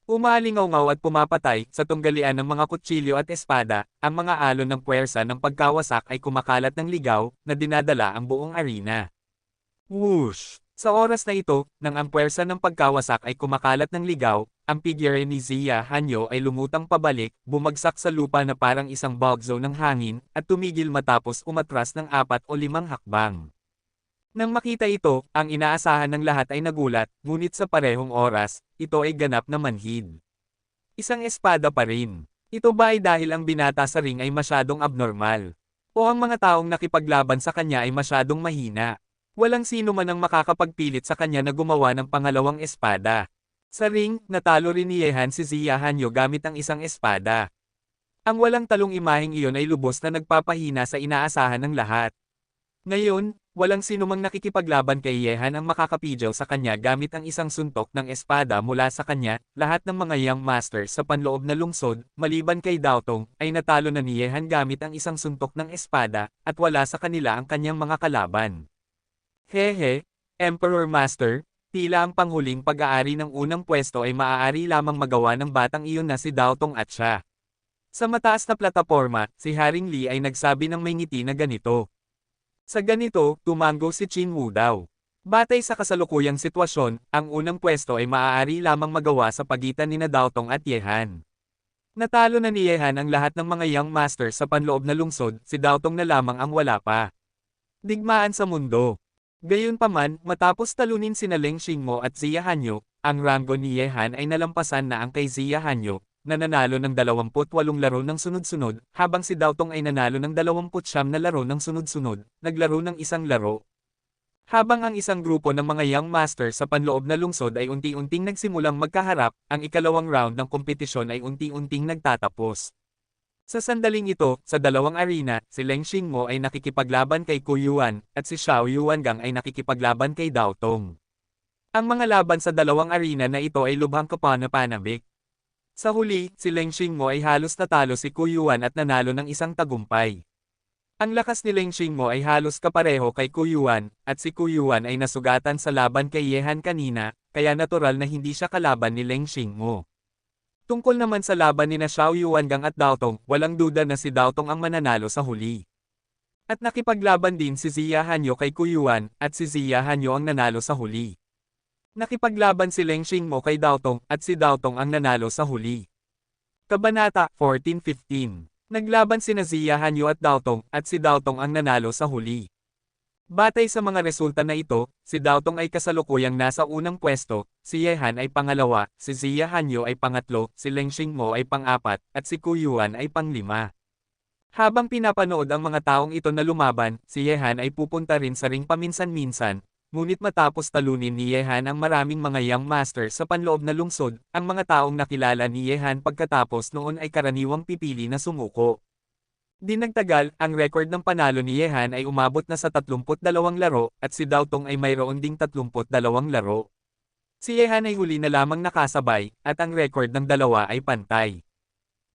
Umalingaw-ngaw at pumapatay, sa tunggalian ng mga kutsilyo at espada, ang mga alon ng puwersa ng pagkawasak ay kumakalat ng ligaw, na dinadala ang buong arena. Whoosh! Sa oras na ito, nang ang puwersa ng pagkawasak ay kumakalat ng ligaw, ang figure ni Ziya Hanyo ay lumutang pabalik, bumagsak sa lupa na parang isang bugzo ng hangin, at tumigil matapos umatras ng 4 o 5 hakbang. Nang makita ito, ang inaasahan ng lahat ay nagulat, ngunit sa parehong oras, ito ay ganap na manhid. Isang espada pa rin. Ito ba ay dahil ang binata sa ring ay masyadong abnormal? O ang mga taong nakipaglaban sa kanya ay masyadong mahina? Walang sino man ang makakapagpilit sa kanya na gumawa ng pangalawang espada. Sa ring, natalo rin ni Yehan si Ziya Hanyo gamit ang isang espada. Ang walang talong imaheng iyon ay lubos na nagpapahina sa inaasahan ng lahat. Ngayon, walang sinumang nakikipaglaban kay Yehan ang makakapidyaw sa kanya gamit ang isang suntok ng espada mula sa kanya. Lahat ng mga young masters sa panloob na lungsod, maliban kay Daotong, ay natalo na ni Yehan gamit ang isang suntok ng espada, at wala sa kanila ang kanyang mga kalaban. Hehe, Emperor Master, tila ang panghuling pag-aari ng unang pwesto ay maaari lamang magawa ng batang iyon na si Daotong at siya. Sa mataas na plataporma, si Haring Lee ay nagsabi ng may ngiti na ganito. Sa ganito, tumango si Qin Wu daw. Batay sa kasalukuyang sitwasyon, ang unang pwesto ay maaari lamang magawa sa pagitan ni Daotong at Yehan. Natalo na ni Yehan ang lahat ng mga young masters sa panloob na lungsod, si Daotong na lamang ang wala pa. Digmaan sa mundo. Gayunpaman, matapos talunin sina Leng Xingmo at Ziya Hanyo, ang ranggo ni Yehan ay nalampasan na ang kay Ziya Hanyo, na nanalo ng 28 laro ng sunod-sunod, habang si Daotong ay nanalo ng 29 na laro ng sunod-sunod, naglaro ng isang laro. Habang ang isang grupo ng mga young masters sa panloob na lungsod ay unti-unting nagsimulang magkaharap, ang ikalawang round ng kompetisyon ay unti-unting nagtatapos. Sa sandaling ito, sa dalawang arena, si Leng Xingmo ay nakikipaglaban kay Kuyuan, at si Xiao Yuangang ay nakikipaglaban kay Daotong. Ang mga laban sa dalawang arena na ito ay lubhang kapanapanabik. Sa huli, si Leng Xingmo ay halos natalo si Kuyuan at nanalo ng isang tagumpay. Ang lakas ni Leng Xingmo ay halos kapareho kay Kuyuan, at si Kuyuan ay nasugatan sa laban kay Yehan kanina, kaya natural na hindi siya kalaban ni Leng Xingmo. Tungkol naman sa laban ni Xiao Yuangang at Daotong, walang duda na si Daotong ang mananalo sa huli. At nakipaglaban din si Ziya Hanyo kay Kuyuan, at si Ziya Hanyo ang nanalo sa huli. Nakipaglaban si Leng Xingmo kay Daotong, at si Daotong ang nanalo sa huli. Kabanata 14-15. Naglaban sina Ziya Hanyo at Daotong, at si Daotong ang nanalo sa huli. Batay sa mga resulta na ito, si Daotong ay kasalukuyang nasa unang pwesto, si Yehan ay pangalawa, si Zia Hanyo ay pangatlo, si Leng Xingmo ay pang-apat, at si Ku Yuan ay pang-lima. Habang pinapanood ang mga taong ito na lumaban, si Yehan ay pupunta rin sa ring paminsan-minsan, ngunit matapos talunin ni Yehan ang maraming mga Young Masters sa panloob na lungsod, ang mga taong nakilala ni Yehan pagkatapos noon ay karaniwang pipili na sumuko. Di nagtagal, ang record ng panalo ni Yehan ay umabot na sa 32 laro, at si Daotong ay mayroon ding 32 laro. Si Yehan ay huli na lamang nakasabay, at ang record ng dalawa ay pantay.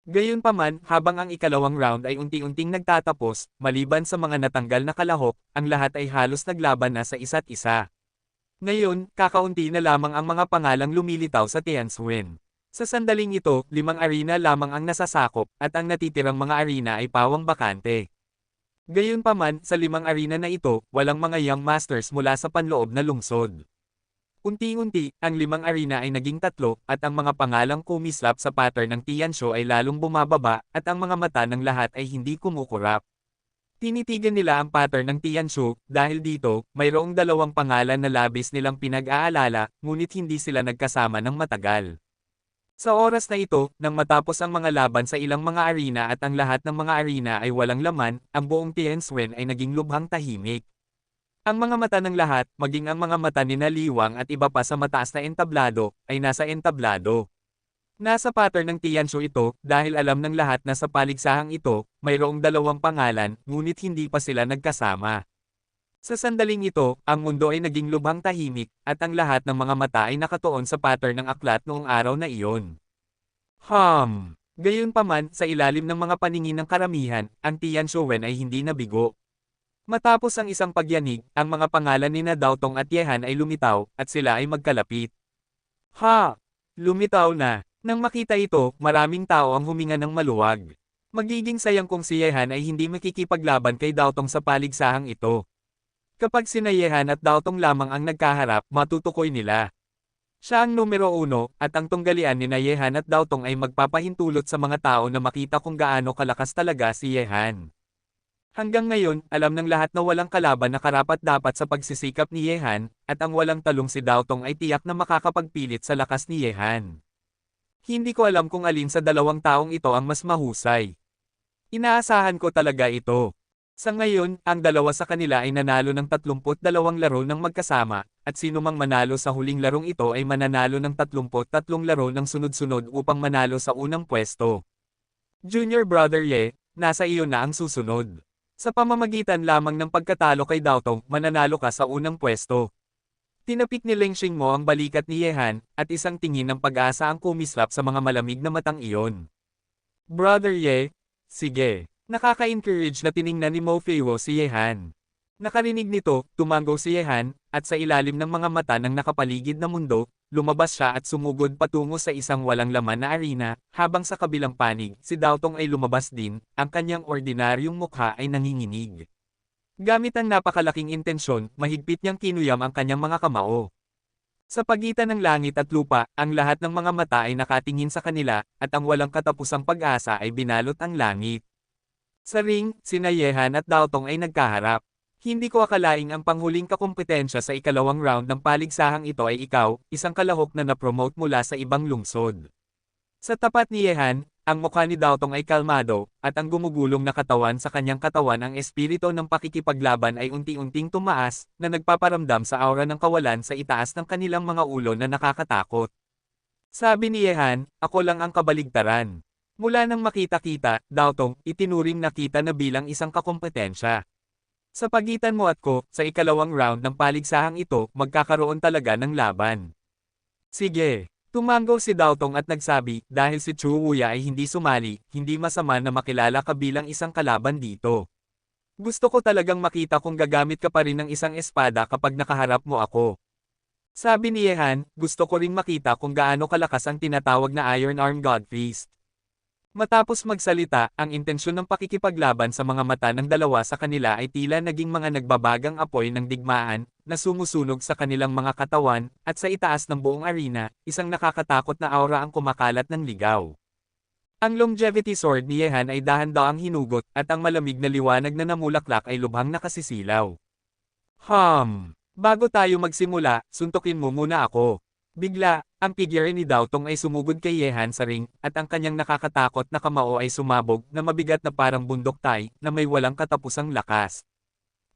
Gayunpaman, habang ang ikalawang round ay unti-unting nagtatapos, maliban sa mga natanggal na kalahok, ang lahat ay halos naglaban na sa isa't isa. Ngayon, kakaunti na lamang ang mga pangalang lumilitaw sa Tianzhuin. Sa sandaling ito, 5 arena lamang ang nasasakop, at ang natitirang mga arena ay pawang bakante. Gayunpaman, sa 5 arena na ito, walang mga Young Masters mula sa panloob na lungsod. Unti-unti, ang 5 arena ay naging 3, at ang mga pangalang kumislap sa pattern ng Tianshu ay lalong bumababa, at ang mga mata ng lahat ay hindi kumukurap. Tinitigan nila ang pattern ng Tianshu, dahil dito, mayroong 2 pangalan na labis nilang pinag-aalala, ngunit hindi sila nagkasama ng matagal. Sa oras na ito, nang matapos ang mga laban sa ilang mga arena at ang lahat ng mga arena ay walang laman, ang buong Tianzhuin ay naging lubhang tahimik. Ang mga mata ng lahat, maging ang mga mata ni Liwang at iba pa sa mataas na entablado, ay nasa entablado. Nasa pattern ng Tianshu ito, dahil alam ng lahat na sa paligsahang ito, mayroong 2 pangalan, ngunit hindi pa sila nagkasama. Sa sandaling ito, ang mundo ay naging lubhang tahimik, at ang lahat ng mga mata ay nakatuon sa pattern ng aklat noong araw na iyon. Gayunpaman, sa ilalim ng mga paningin ng karamihan, ang Tianshuwen ay hindi nabigo. Matapos ang isang pagyanig, ang mga pangalan ni Daotong at Yehan ay lumitaw, at sila ay magkalapit. Lumitaw na. Nang makita ito, maraming tao ang huminga ng maluwag. Magiging sayang kung si Yehan ay hindi makikipaglaban kay Daotong sa paligsahang ito. Kapag sina Yehan at Daotong lamang ang nagkaharap, matutukoy nila. Siya ang numero 1, at ang tunggalian ni Yehan at Daotong ay magpapahintulot sa mga tao na makita kung gaano kalakas talaga si Yehan. Hanggang ngayon, alam ng lahat na walang kalaban na karapat-dapat sa pagsisikap ni Yehan, at ang walang talong si Daotong ay tiyak na makakapagpilit sa lakas ni Yehan. Hindi ko alam kung alin sa 2 taong ito ang mas mahusay. Inaasahan ko talaga ito. Sa ngayon, ang 2 sa kanila ay nanalo ng 32 laro ng magkasama, at sino mang manalo sa huling larong ito ay mananalo ng 33 laro ng sunod-sunod upang manalo sa unang pwesto. Junior Brother Ye, nasa iyo na ang susunod. Sa pamamagitan lamang ng pagkatalo kay Daotong, mananalo ka sa unang pwesto. Tinapik ni Leng Xingmo ang balikat ni Yehan, at isang tingin ng pag-asa ang kumislap sa mga malamig na matang iyon. Brother Ye, sige. Nakaka-encourage na tiningnan ni Mo Feiwo si Yehan. Nakarinig nito, tumango si Yehan, at sa ilalim ng mga mata ng nakapaligid na mundo, lumabas siya at sumugod patungo sa isang walang laman na arena, habang sa kabilang panig, si Daotong ay lumabas din, ang kanyang ordinaryong mukha ay nanginginig. Gamit ang napakalaking intensyon, mahigpit niyang kinuyam ang kanyang mga kamao. Sa pagitan ng langit at lupa, ang lahat ng mga mata ay nakatingin sa kanila, at ang walang katapusang pag-asa ay binalot ang langit. Sa ring, sina Yehan at Daotong ay nagkaharap. Hindi ko akalaing ang panghuling kakumpetensya sa ikalawang round ng paligsahang ito ay ikaw, isang kalahok na na-promote mula sa ibang lungsod. Sa tapat ni Yehan, ang mukha ni Daotong ay kalmado, at ang gumugulong na katawan sa kanyang katawan ang espiritu ng pakikipaglaban ay unti-unting tumaas, na nagpaparamdam sa aura ng kawalan sa itaas ng kanilang mga ulo na nakakatakot. Sabi ni Yehan, ako lang ang kabaligtaran. Mula nang makita-kita, Daotong, itinuring na kita na bilang isang kakumpetensya. Sa pagitan mo at ko, sa ikalawang round ng paligsahang ito, magkakaroon talaga ng laban. Sige. Tumango si Daotong at nagsabi, dahil si Chu Wuya ay hindi sumali, hindi masama na makilala ka bilang isang kalaban dito. Gusto ko talagang makita kung gagamit ka pa rin ng isang espada kapag nakaharap mo ako. Sabi ni Yehan, gusto ko ring makita kung gaano kalakas ang tinatawag na Iron Arm God Fist. Matapos magsalita, ang intensyon ng pakikipaglaban sa mga mata ng 2 sa kanila ay tila naging mga nagbabagang apoy ng digmaan, na sumusunog sa kanilang mga katawan, at sa itaas ng buong arena, isang nakakatakot na aura ang kumakalat ng ligaw. Ang longevity sword ni Yehan ay dahan-daang hinugot, at ang malamig na liwanag na namulaklak ay lubhang nakasisilaw. Bago tayo magsimula, suntukin mo muna ako. Bigla, ang figure ni Daotong ay sumugod kay Yehan sa ring, at ang kanyang nakakatakot na kamao ay sumabog na mabigat na parang bundok tay na may walang katapusang lakas.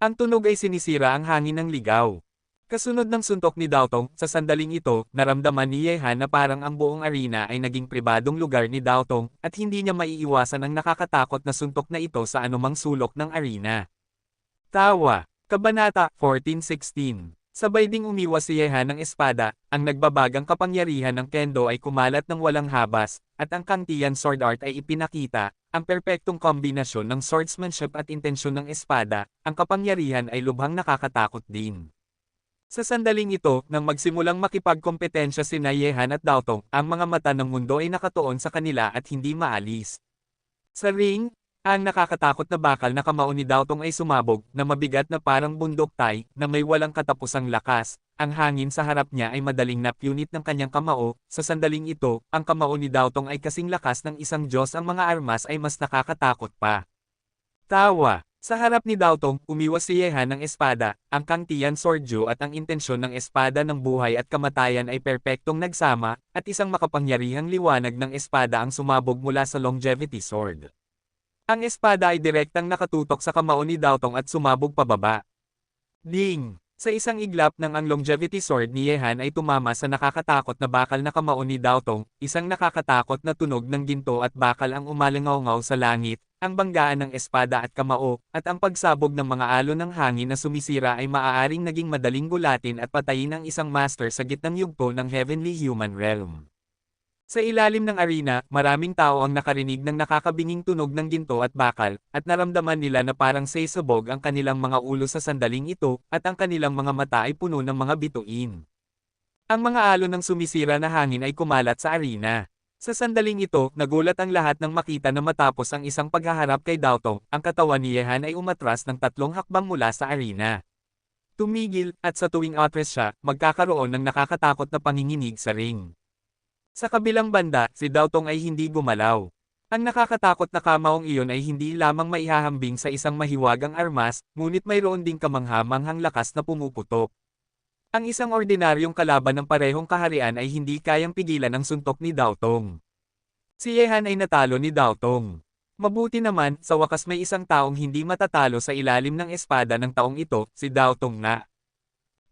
Ang tunog ay sinisira ang hangin ng ligaw. Kasunod ng suntok ni Daotong, sa sandaling ito, naramdaman ni Yehan na parang ang buong arena ay naging pribadong lugar ni Daotong, at hindi niya maiiwasan ang nakakatakot na suntok na ito sa anumang sulok ng arena. Tawa. Kabanata 14:16. Sabay ding umiwas si Yehan ng espada, ang nagbabagang kapangyarihan ng kendo ay kumalat ng walang habas, at ang Kantian sword art ay ipinakita, ang perpektong kombinasyon ng swordsmanship at intensyon ng espada, ang kapangyarihan ay lubhang nakakatakot din. Sa sandaling ito, nang magsimulang makipagkompetensya sina Yehan at Daotong, ang mga mata ng mundo ay nakatuon sa kanila at hindi maalis. Sa ring, ang nakakatakot na bakal na kamao ni Daotong ay sumabog, na mabigat na parang bundok tay, na may walang katapusang lakas. Ang hangin sa harap niya ay madaling napunit ng kanyang kamao. Sa sandaling ito, ang kamao ni Daotong ay kasing lakas ng isang Diyos, ang mga armas ay mas nakakatakot pa. Tawa. Sa harap ni Daotong, umiwas si Yehan ng espada, ang Kantian Swordju at ang intensyon ng espada ng buhay at kamatayan ay perpektong nagsama, at isang makapangyarihang liwanag ng espada ang sumabog mula sa longevity sword. Ang espada ay direktang nakatutok sa kamao ni Daotong at sumabog pababa. Ding! Sa isang iglap ng ang longevity sword ni Yehan ay tumama sa nakakatakot na bakal na kamao ni Daotong, isang nakakatakot na tunog ng ginto at bakal ang umalangaw-ngaw sa langit, ang banggaan ng espada at kamao, at ang pagsabog ng mga alon ng hangin na sumisira ay maaaring naging madaling gulatin at patayin ang isang master sa gitnang yugto ng heavenly human realm. Sa ilalim ng arena, maraming tao ang nakarinig ng nakakabinging tunog ng ginto at bakal, at naramdaman nila na parang sesabog ang kanilang mga ulo sa sandaling ito, at ang kanilang mga mata ay puno ng mga bituin. Ang mga alon ng sumisira na hangin ay kumalat sa arena. Sa sandaling ito, nagulat ang lahat nang makita na matapos ang isang paghaharap kay Daotong, ang katawan ni Yehan ay umatras ng 3 hakbang mula sa arena. Tumigil, at sa tuwing atras siya, magkakaroon ng nakakatakot na panginginig sa ring. Sa kabilang banda, si Daotong ay hindi gumalaw. Ang nakakatakot na kamaong iyon ay hindi lamang maihahambing sa isang mahiwagang armas, ngunit mayroon ding kamangha-manghang lakas na pumuputok. Ang isang ordinaryong kalaban ng parehong kaharian ay hindi kayang pigilan ang suntok ni Daotong. Si Yehan ay natalo ni Daotong. Mabuti naman, sa wakas may isang taong hindi matatalo sa ilalim ng espada ng taong ito, si Daotong na.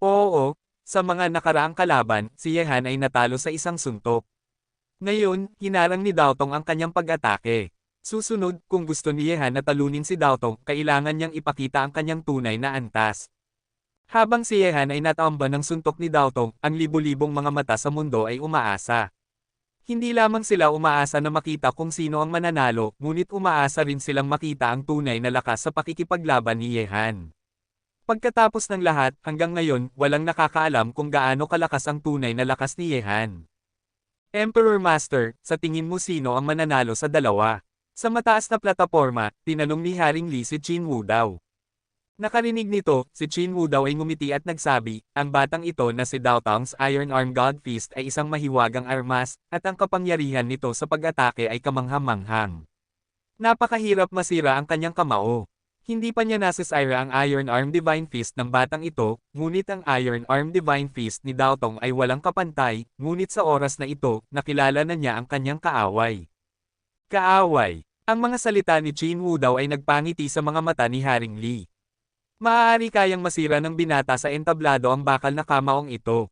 Oo, sa mga nakaraang kalaban, si Yehan ay natalo sa isang suntok. Ngayon, hinarang ni Daotong ang kanyang pag-atake. Susunod, kung gusto ni Yehan na talunin si Daotong, kailangan niyang ipakita ang kanyang tunay na antas. Habang si Yehan ay natamba ng suntok ni Daotong, ang libo-libong mga mata sa mundo ay umaasa. Hindi lamang sila umaasa na makita kung sino ang mananalo, ngunit umaasa rin silang makita ang tunay na lakas sa pakikipaglaban ni Yehan. Pagkatapos ng lahat, hanggang ngayon, walang nakakaalam kung gaano kalakas ang tunay na lakas ni Yehan. Emperor Master, sa tingin mo sino ang mananalo sa dalawa? Sa mataas na plataporma, tinanong ni Haring Li si Qin Wu Dao. Nakarinig nito, si Qin Wu Dao ay ngumiti at nagsabi, ang batang ito na si Daotong's Iron Arm God Fist ay isang mahiwagang armas, at ang kapangyarihan nito sa pag-atake ay kamanghang-manghang. Napakahirap masira ang kanyang kamao. Hindi pa niya nasisira ang Iron Arm Divine Fist ng batang ito, ngunit ang Iron Arm Divine Fist ni Daotong ay walang kapantay, ngunit sa oras na ito, nakilala na niya ang kanyang kaaway. Kaaway. Ang mga salita ni Qin Wu Dao ay nagpangiti sa mga mata ni Haring Li. Maaari kayang masira ng binata sa entablado ang bakal na kamaong ito.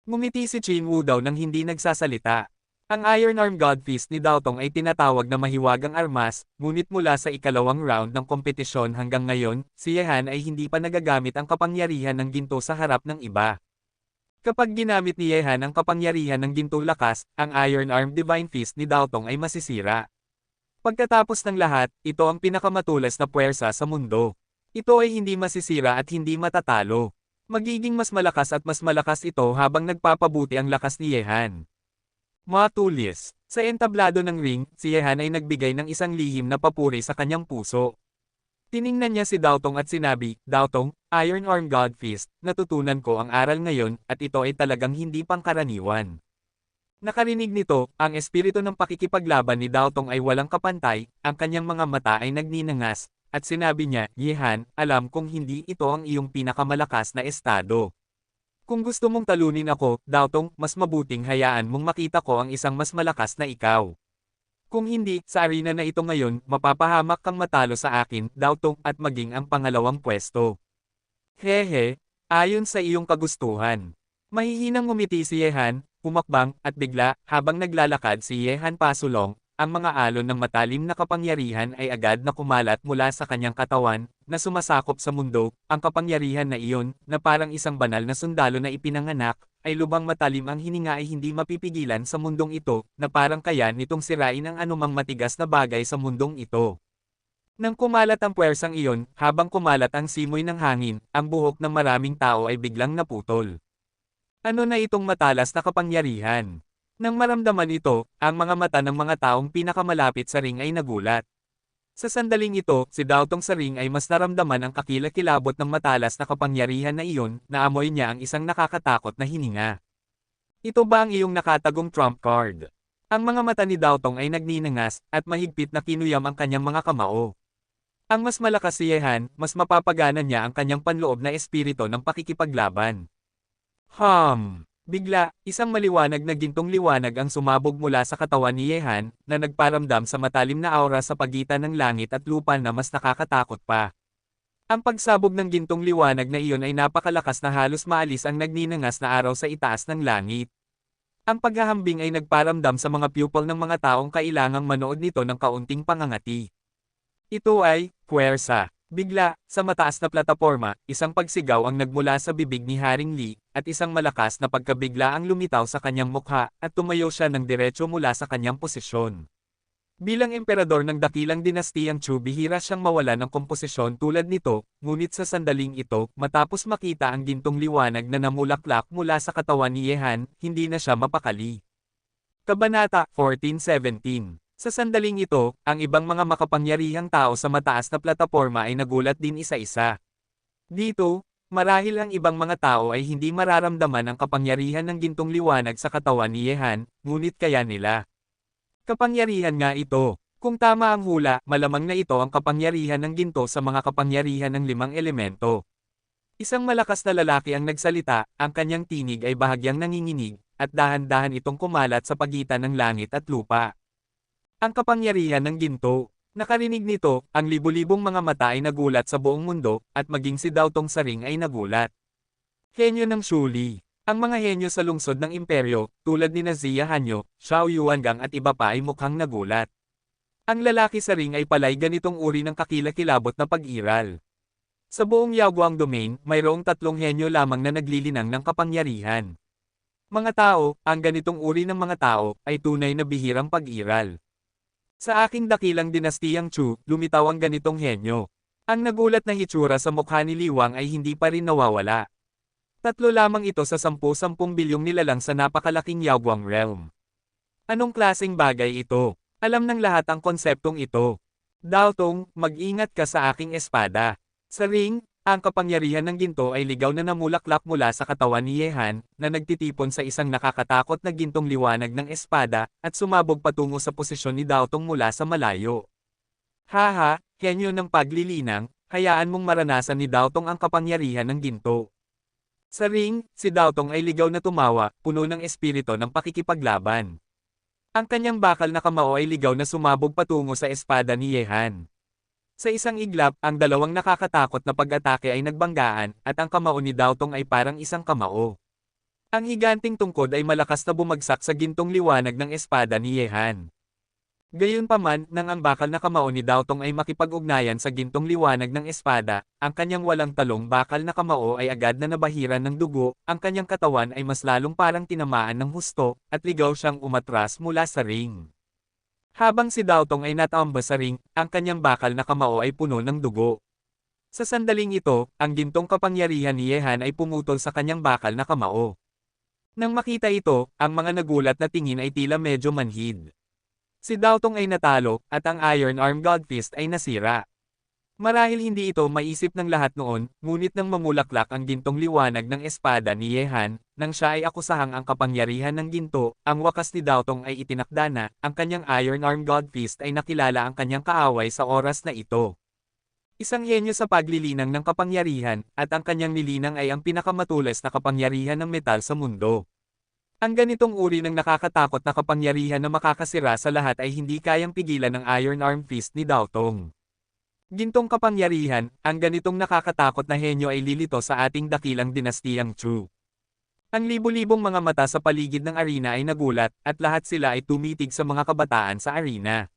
Ngumiti si Qin Wu Dao nang hindi nagsasalita. Ang Iron Arm God Fist ni Daotong ay tinatawag na mahiwagang armas, ngunit mula sa ikalawang round ng kompetisyon hanggang ngayon, si Yehan ay hindi pa nagagamit ang kapangyarihan ng ginto sa harap ng iba. Kapag ginamit ni Yehan ang kapangyarihan ng gintong lakas, ang Iron Arm Divine Fist ni Daotong ay masisira. Pagkatapos ng lahat, ito ang pinakamatulas na puwersa sa mundo. Ito ay hindi masisira at hindi matatalo. Magiging mas malakas ito habang nagpapabuti ang lakas ni Yehan. Matulis. Sa entablado ng ring, si Yehan ay nagbigay ng isang lihim na papuri sa kanyang puso. Tiningnan niya si Daotong at sinabi, Daotong, Iron Arm God Fist, natutunan ko ang aral ngayon, at ito ay talagang hindi pangkaraniwan. Nakarinig nito, ang espiritu ng pakikipaglaban ni Daotong ay walang kapantay, ang kanyang mga mata ay nagninangas, at sinabi niya, Yehan, alam kong hindi ito ang iyong pinakamalakas na estado. Kung gusto mong talunin ako, Daotong, mas mabuting hayaan mong makita ko ang isang mas malakas na ikaw. Kung hindi, sa arena na ito ngayon, mapapahamak kang matalo sa akin, Daotong, at maging ang pangalawang pwesto. Hehe, ayon sa iyong kagustuhan. Mahihinang ngumiti si Yehan, pumakbang, at bigla, habang naglalakad si Yehan pasulong, ang mga alon ng matalim na kapangyarihan ay agad na kumalat mula sa kanyang katawan, na sumasakop sa mundo. Ang kapangyarihan na iyon, na parang isang banal na sundalo na ipinanganak, ay lubang matalim ang hininga ay hindi mapipigilan sa mundong ito, na parang kaya nitong sirain ang anumang matigas na bagay sa mundong ito. Nang kumalat ang puwersang iyon, habang kumalat ang simoy ng hangin, ang buhok ng maraming tao ay biglang naputol. Ano na itong matalas na kapangyarihan? Nang maramdaman ito, ang mga mata ng mga taong pinakamalapit sa ring ay nagulat. Sa sandaling ito, si Daotong sa ring ay mas naramdaman ang kakilakilabot ng matalas na kapangyarihan na iyon, naamoy niya ang isang nakakatakot na hininga. Ito ba ang iyong nakatagong trump card? Ang mga mata ni Daotong ay nagninangas, at mahigpit na kinuyam ang kanyang mga kamao. Ang mas malakas si Yehan, mas mapapagana niya ang kanyang panloob na espiritu ng pakikipaglaban. Bigla, isang maliwanag na gintong liwanag ang sumabog mula sa katawan ni Yehan, na nagparamdam sa matalim na aura sa pagitan ng langit at lupa na mas nakakatakot pa. Ang pagsabog ng gintong liwanag na iyon ay napakalakas na halos maalis ang nagninangas na araw sa itaas ng langit. Ang paghahambing ay nagparamdam sa mga pupil ng mga taong kailangang manood nito ng kaunting pangangati. Ito ay, puwersa. Bigla, sa mataas na plataporma, isang pagsigaw ang nagmula sa bibig ni Haring Lee, at isang malakas na pagkabigla ang lumitaw sa kanyang mukha, at tumayo siya ng diretso mula sa kanyang posisyon. Bilang emperador ng dakilang dinastiyang Chu, bihira siyang mawala ng komposisyon tulad nito, ngunit sa sandaling ito, matapos makita ang gintong liwanag na namulaklak mula sa katawan ni Yehan, hindi na siya mapakali. Kabanata 14:17. Sa sandaling ito, ang ibang mga makapangyarihang tao sa mataas na plataporma ay nagulat din isa-isa. Dito, marahil ang ibang mga tao ay hindi mararamdaman ang kapangyarihan ng gintong liwanag sa katawan ni Yehan, ngunit kaya nila. Kapangyarihan nga ito. Kung tama ang hula, malamang na ito ang kapangyarihan ng ginto sa mga kapangyarihan ng 5 elemento. Isang malakas na lalaki ang nagsalita, ang kanyang tinig ay bahagyang nanginginig, at dahan-dahan itong kumalat sa pagitan ng langit at lupa. Ang kapangyarihan ng ginto. Nakarinig nito, ang libu-libong mga mata ay nagulat sa buong mundo, at maging si Daotong sa ring ay nagulat. Henyo ng Shuli. Ang mga henyo sa lungsod ng imperyo, tulad ni Ziya Hanyo, Xiao Yuangang at iba pa ay mukhang nagulat. Ang lalaki sa ring ay palay ganitong uri ng kakilakilabot na pag-iral. Sa buong Yaoguang domain, mayroong 3 henyo lamang na naglilinang ng kapangyarihan. Mga tao, ang ganitong uri ng mga tao, ay tunay na bihirang pag-iral. Sa aking dakilang dinastiyang Chu, lumitaw ang ganitong henyo. Ang nagulat na hitsura sa mukha ni Liwang ay hindi pa rin nawawala. 3 lamang ito sa 10 bilyong nilalang sa napakalaking Yaoguang realm. Anong klaseng bagay ito? Alam ng lahat ang konseptong ito. Daotong, mag-ingat ka sa aking espada. Sa ring, ang kapangyarihan ng ginto ay ligaw na namulaklak mula sa katawan ni Yehan, na nagtitipon sa isang nakakatakot na gintong liwanag ng espada, at sumabog patungo sa posisyon ni Daotong mula sa malayo. Haha, henyo ng paglilinang, hayaan mong maranasan ni Daotong ang kapangyarihan ng ginto. Sa ring, si Daotong ay ligaw na tumawa, puno ng espiritu ng pakikipaglaban. Ang kanyang bakal na kamao ay ligaw na sumabog patungo sa espada ni Yehan. Sa isang iglap, ang dalawang nakakatakot na pag-atake ay nagbanggaan, at ang kamao ni Daotong ay parang isang kamao. Ang higanting tungkod ay malakas na bumagsak sa gintong liwanag ng espada ni Yehan. Gayunpaman, nang ang bakal na kamao ni Daotong ay makipag-ugnayan sa gintong liwanag ng espada, ang kanyang walang talong bakal na kamao ay agad na nabahiran ng dugo, ang kanyang katawan ay mas lalong parang tinamaan ng husto, at ligaw siyang umatras mula sa ring. Habang si Daotong ay natamba sa ring, ang kanyang bakal na kamao ay puno ng dugo. Sa sandaling ito, ang gintong kapangyarihan ni Yehan ay pumutol sa kanyang bakal na kamao. Nang makita ito, ang mga nagulat na tingin ay tila medyo manhid. Si Daotong ay natalo, at ang Iron Arm God Fist ay nasira. Marahil hindi ito maisip ng lahat noon, ngunit nang mamulaklak ang gintong liwanag ng espada ni Yehan, nang siya ay akusahang ang kapangyarihan ng ginto, ang wakas ni Daotong ay itinakda na, ang kanyang Iron Arm God Fist ay nakilala ang kanyang kaaway sa oras na ito. Isang henyo sa paglilinang ng kapangyarihan, at ang kanyang nilinang ay ang pinakamatulis na kapangyarihan ng metal sa mundo. Ang ganitong uri ng nakakatakot na kapangyarihan na makakasira sa lahat ay hindi kayang pigilan ng Iron Arm Fist ni Dao Tong. Gintong kapangyarihan, ang ganitong nakakatakot na henyo ay lilito sa ating dakilang dinastiyang Chu. Ang libu-libong mga mata sa paligid ng arena ay nagulat, at lahat sila ay tumitig sa mga kabataan sa arena.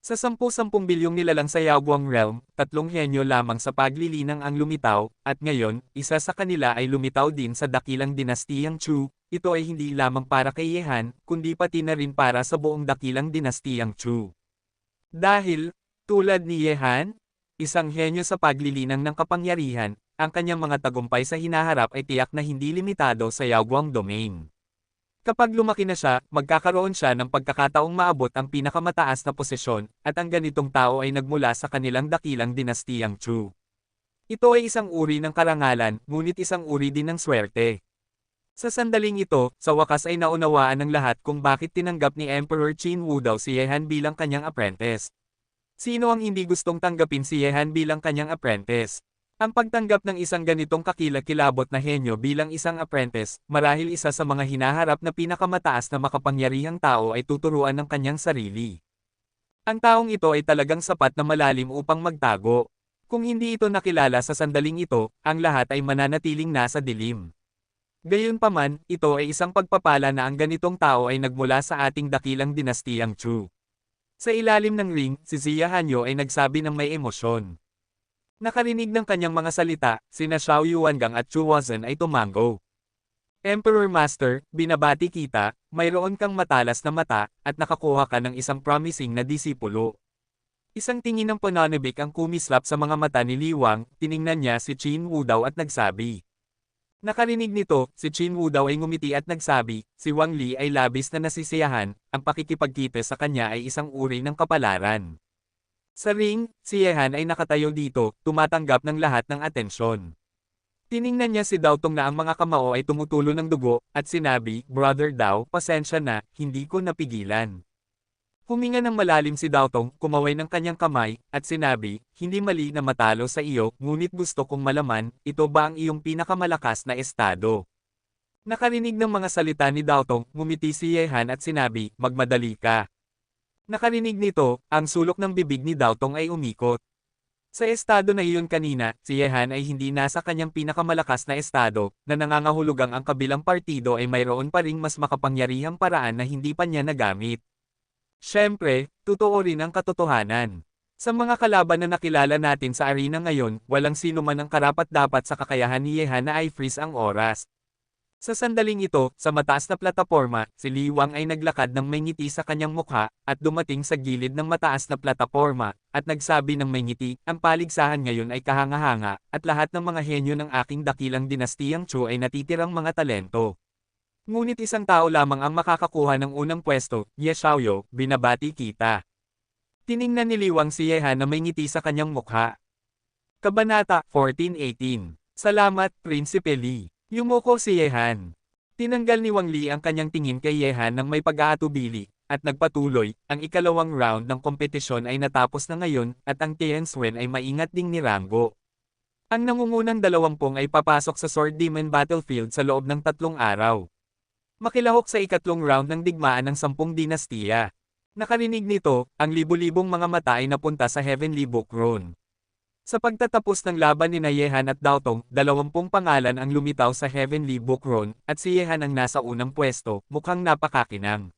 Sa 10-10 bilyong nilalang sa Yaoguang Realm, 3 henyo lamang sa paglilinang ang lumitaw, at ngayon, isa sa kanila ay lumitaw din sa dakilang dinastiyang Chu. Ito ay hindi lamang para kay Yehan, kundi pati na rin para sa buong dakilang dinastiyang Chu. Dahil, tulad ni Yehan, isang henyo sa paglilinang ng kapangyarihan, ang kanyang mga tagumpay sa hinaharap ay tiyak na hindi limitado sa Yaoguang domain. Kapag lumaki na siya, magkakaroon siya ng pagkakataong maabot ang pinakamataas na posisyon, at ang ganitong tao ay nagmula sa kanilang dakilang dinastiyang Chu. Ito ay isang uri ng karangalan, ngunit isang uri din ng swerte. Sa sandaling ito, sa wakas ay naunawaan ng lahat kung bakit tinanggap ni Emperor Qin Wudao si Yehan bilang kanyang apprentice. Sino ang hindi gustong tanggapin si Yehan bilang kanyang apprentice? Ang pagtanggap ng isang ganitong kakilakilabot na henyo bilang isang apprentice, marahil isa sa mga hinaharap na pinakamataas na makapangyarihang tao ay tuturuan ng kanyang sarili. Ang taong ito ay talagang sapat na malalim upang magtago. Kung hindi ito nakilala sa sandaling ito, ang lahat ay mananatiling nasa dilim. Gayunpaman, ito ay isang pagpapala na ang ganitong tao ay nagmula sa ating dakilang dinastiyang Chu. Sa ilalim ng ring, si Xia Hanyo ay nagsabi ng may emosyon. Nakarinig ng kanyang mga salita, sina Xiao Yuangang at Chu Huazhen ay tumango. Emperor Master, binabati kita, mayroon kang matalas na mata, at nakakuha ka ng isang promising na disipulo. Isang tingin ng pananabik ang kumislap sa mga mata ni Li Wang, tiningnan niya si Qin Wudao at nagsabi. Nakarinig nito, si Qin Wudao ay ngumiti at nagsabi, si Wang Li ay labis na nasisiyahan, ang pakikipagkita sa kanya ay isang uri ng kapalaran. Sa ring, si Yehan ay nakatayo dito, tumatanggap ng lahat ng atensyon. Tiningnan niya si Dao Tong na ang mga kamao ay tumutulo ng dugo, at sinabi, Brother Dao, pasensya na, hindi ko napigilan. Huminga ng malalim si Dao Tong, kumaway ng kanyang kamay, at sinabi, hindi mali na matalo sa iyo, ngunit gusto kong malaman, ito ba ang iyong pinakamalakas na estado? Nakarinig ng mga salita ni Dao Tong, ngumiti si Yehan at sinabi, magmadali ka. Nakarinig nito, ang sulok ng bibig ni Dao Tong ay umikot. Sa estado na iyon kanina, si Yehan ay hindi nasa kanyang pinakamalakas na estado, na nangangahulugang ang kabilang partido ay mayroon pa ring mas makapangyarihang paraan na hindi pa niya nagamit. Siyempre, totoo rin ang katotohanan. Sa mga kalaban na nakilala natin sa arena ngayon, walang sino man ang karapat-dapat sa kakayahan ni Yehan na i-freeze ang oras. Sa sandaling ito, sa mataas na plataporma, si Li Wang ay naglakad ng may ngiti sa kanyang mukha, at dumating sa gilid ng mataas na plataporma, at nagsabi ng may ngiti, ang paligsahan ngayon ay kahanga-hanga, at lahat ng mga henyo ng aking dakilang dinastiyang Chu ay natitirang mga talento. Ngunit isang tao lamang ang makakakuha ng unang pwesto, Ye Xiaoyo, binabati kita. Tiningnan ni Li Wang si Yehan na may ngiti sa kanyang mukha. Kabanata 14-18. Salamat, Prinsipe Li. Yumuko si Yehan. Tinanggal ni Wang Li ang kanyang tingin kay Yehan ng may pag-aatubili, at nagpatuloy, ang ikalawang round ng kompetisyon ay natapos na ngayon, at ang Tianxuan ay maingat ding nirango. Ang nangungunang 20 ay papasok sa Sword Demon Battlefield sa loob ng 3 araw. Makilahok sa ikatlong round ng digmaan ng 10 dinastiya. Nakarinig nito, ang libu-libong mga mata ay napunta sa Heavenly Book Rune. Sa pagtatapos ng laban ni Yehan at Dao Tong, 20 pangalan ang lumitaw sa Heavenly Book Rune, at si Yehan ang nasa unang pwesto, mukhang napakakinang.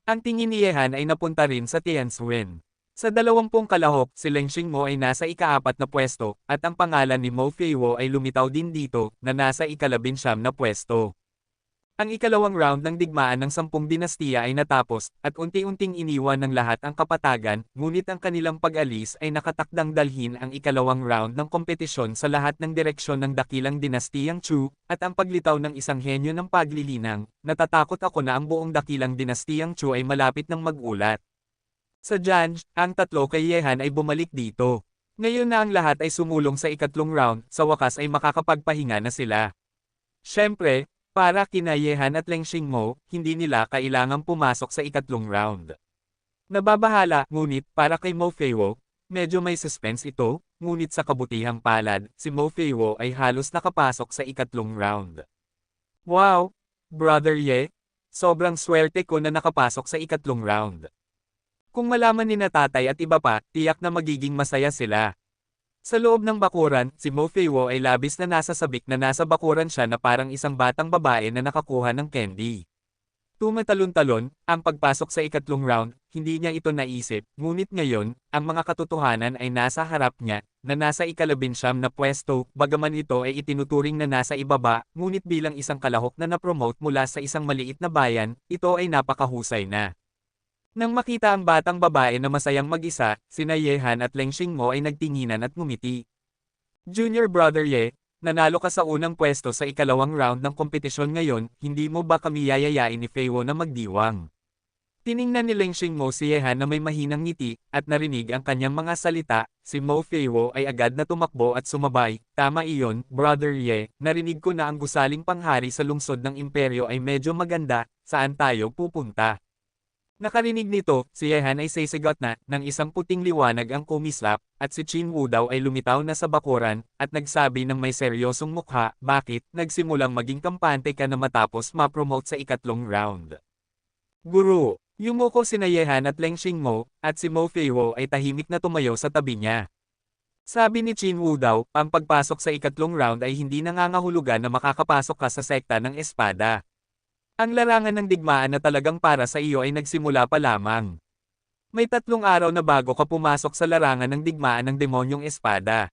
Ang tingin ni Yehan ay napunta rin sa Tianxuan. Sa 20 kalahok, si Leng Xingmo ay nasa ika-4 na pwesto, at ang pangalan ni Mo Feiwo ay lumitaw din dito, na nasa ika-19 na pwesto. Ang ikalawang round ng digmaan ng 10 dinastiya ay natapos, at unti-unting iniwan ng lahat ang kapatagan, ngunit ang kanilang pag-alis ay nakatakdang dalhin ang ikalawang round ng kompetisyon sa lahat ng direksyon ng dakilang dinastiyang Chu, at ang paglitaw ng isang henyo ng paglilinang, natatakot ako na ang buong dakilang dinastiyang Chu ay malapit ng mag-ulat. Sa Janj, ang 3 kay Yehan ay bumalik dito. Ngayon na ang lahat ay sumulong sa ikatlong round, sa wakas ay makakapagpahinga na sila. Siyempre, para kina Yehan at Leng Xingmo, hindi nila kailangang pumasok sa ikatlong round. Nababahala, ngunit para kay Mo Feiwo, medyo may suspense ito, ngunit sa kabutihang palad, si Mo Feiwo ay halos nakapasok sa ikatlong round. Wow! Brother Ye! Sobrang swerte ko na nakapasok sa ikatlong round. Kung malaman ni na tatay at iba pa, tiyak na magiging masaya sila. Sa loob ng bakuran, si Mo Feiwo ay labis na nasasabik na nasa bakuran siya na parang isang batang babae na nakakuha ng candy. Tumatalon-talon, ang pagpasok sa ikatlong round, hindi niya ito naisip, ngunit ngayon, ang mga katotohanan ay nasa harap niya, na nasa ikalabinsyam na pwesto, bagaman ito ay itinuturing na nasa ibaba, ngunit bilang isang kalahok na napromote mula sa isang maliit na bayan, ito ay napakahusay na. Nang makita ang batang babae na masayang mag-isa, sina Yehan at Leng Xingmo ay nagtinginan at ngumiti. Junior Brother Ye, nanalo ka sa unang pwesto sa ikalawang round ng kompetisyon ngayon, hindi mo ba kami yayayain ni Feiwo na magdiwang? Tiningnan ni Leng Xingmo si Yehan na may mahinang ngiti, at narinig ang kanyang mga salita, si Mo Feiwo ay agad na tumakbo at sumabay, tama iyon, Brother Ye, narinig ko na ang gusaling panghari sa lungsod ng imperyo ay medyo maganda, saan tayo pupunta? Nakarinig nito, si Yehan ay sisigot na, ng isang puting liwanag ang kumislap, at si Qin Wu daw ay lumitaw na sa bakuran, at nagsabi ng may seryosong mukha, bakit, nagsimulang maging kampante ka na matapos ma-promote sa ikatlong round. Guru, yumuko sina Yehan at Leng Xingmo, at si Mo Feiwo ay tahimik na tumayo sa tabi niya. Sabi ni Qin Wu daw, ang pagpasok sa ikatlong round ay hindi nangangahulugan na makakapasok ka sa sekta ng espada. Ang larangan ng digmaan na talagang para sa iyo ay nagsimula pa lamang. May 3 araw na bago ka pumasok sa larangan ng digmaan ng demonyong espada.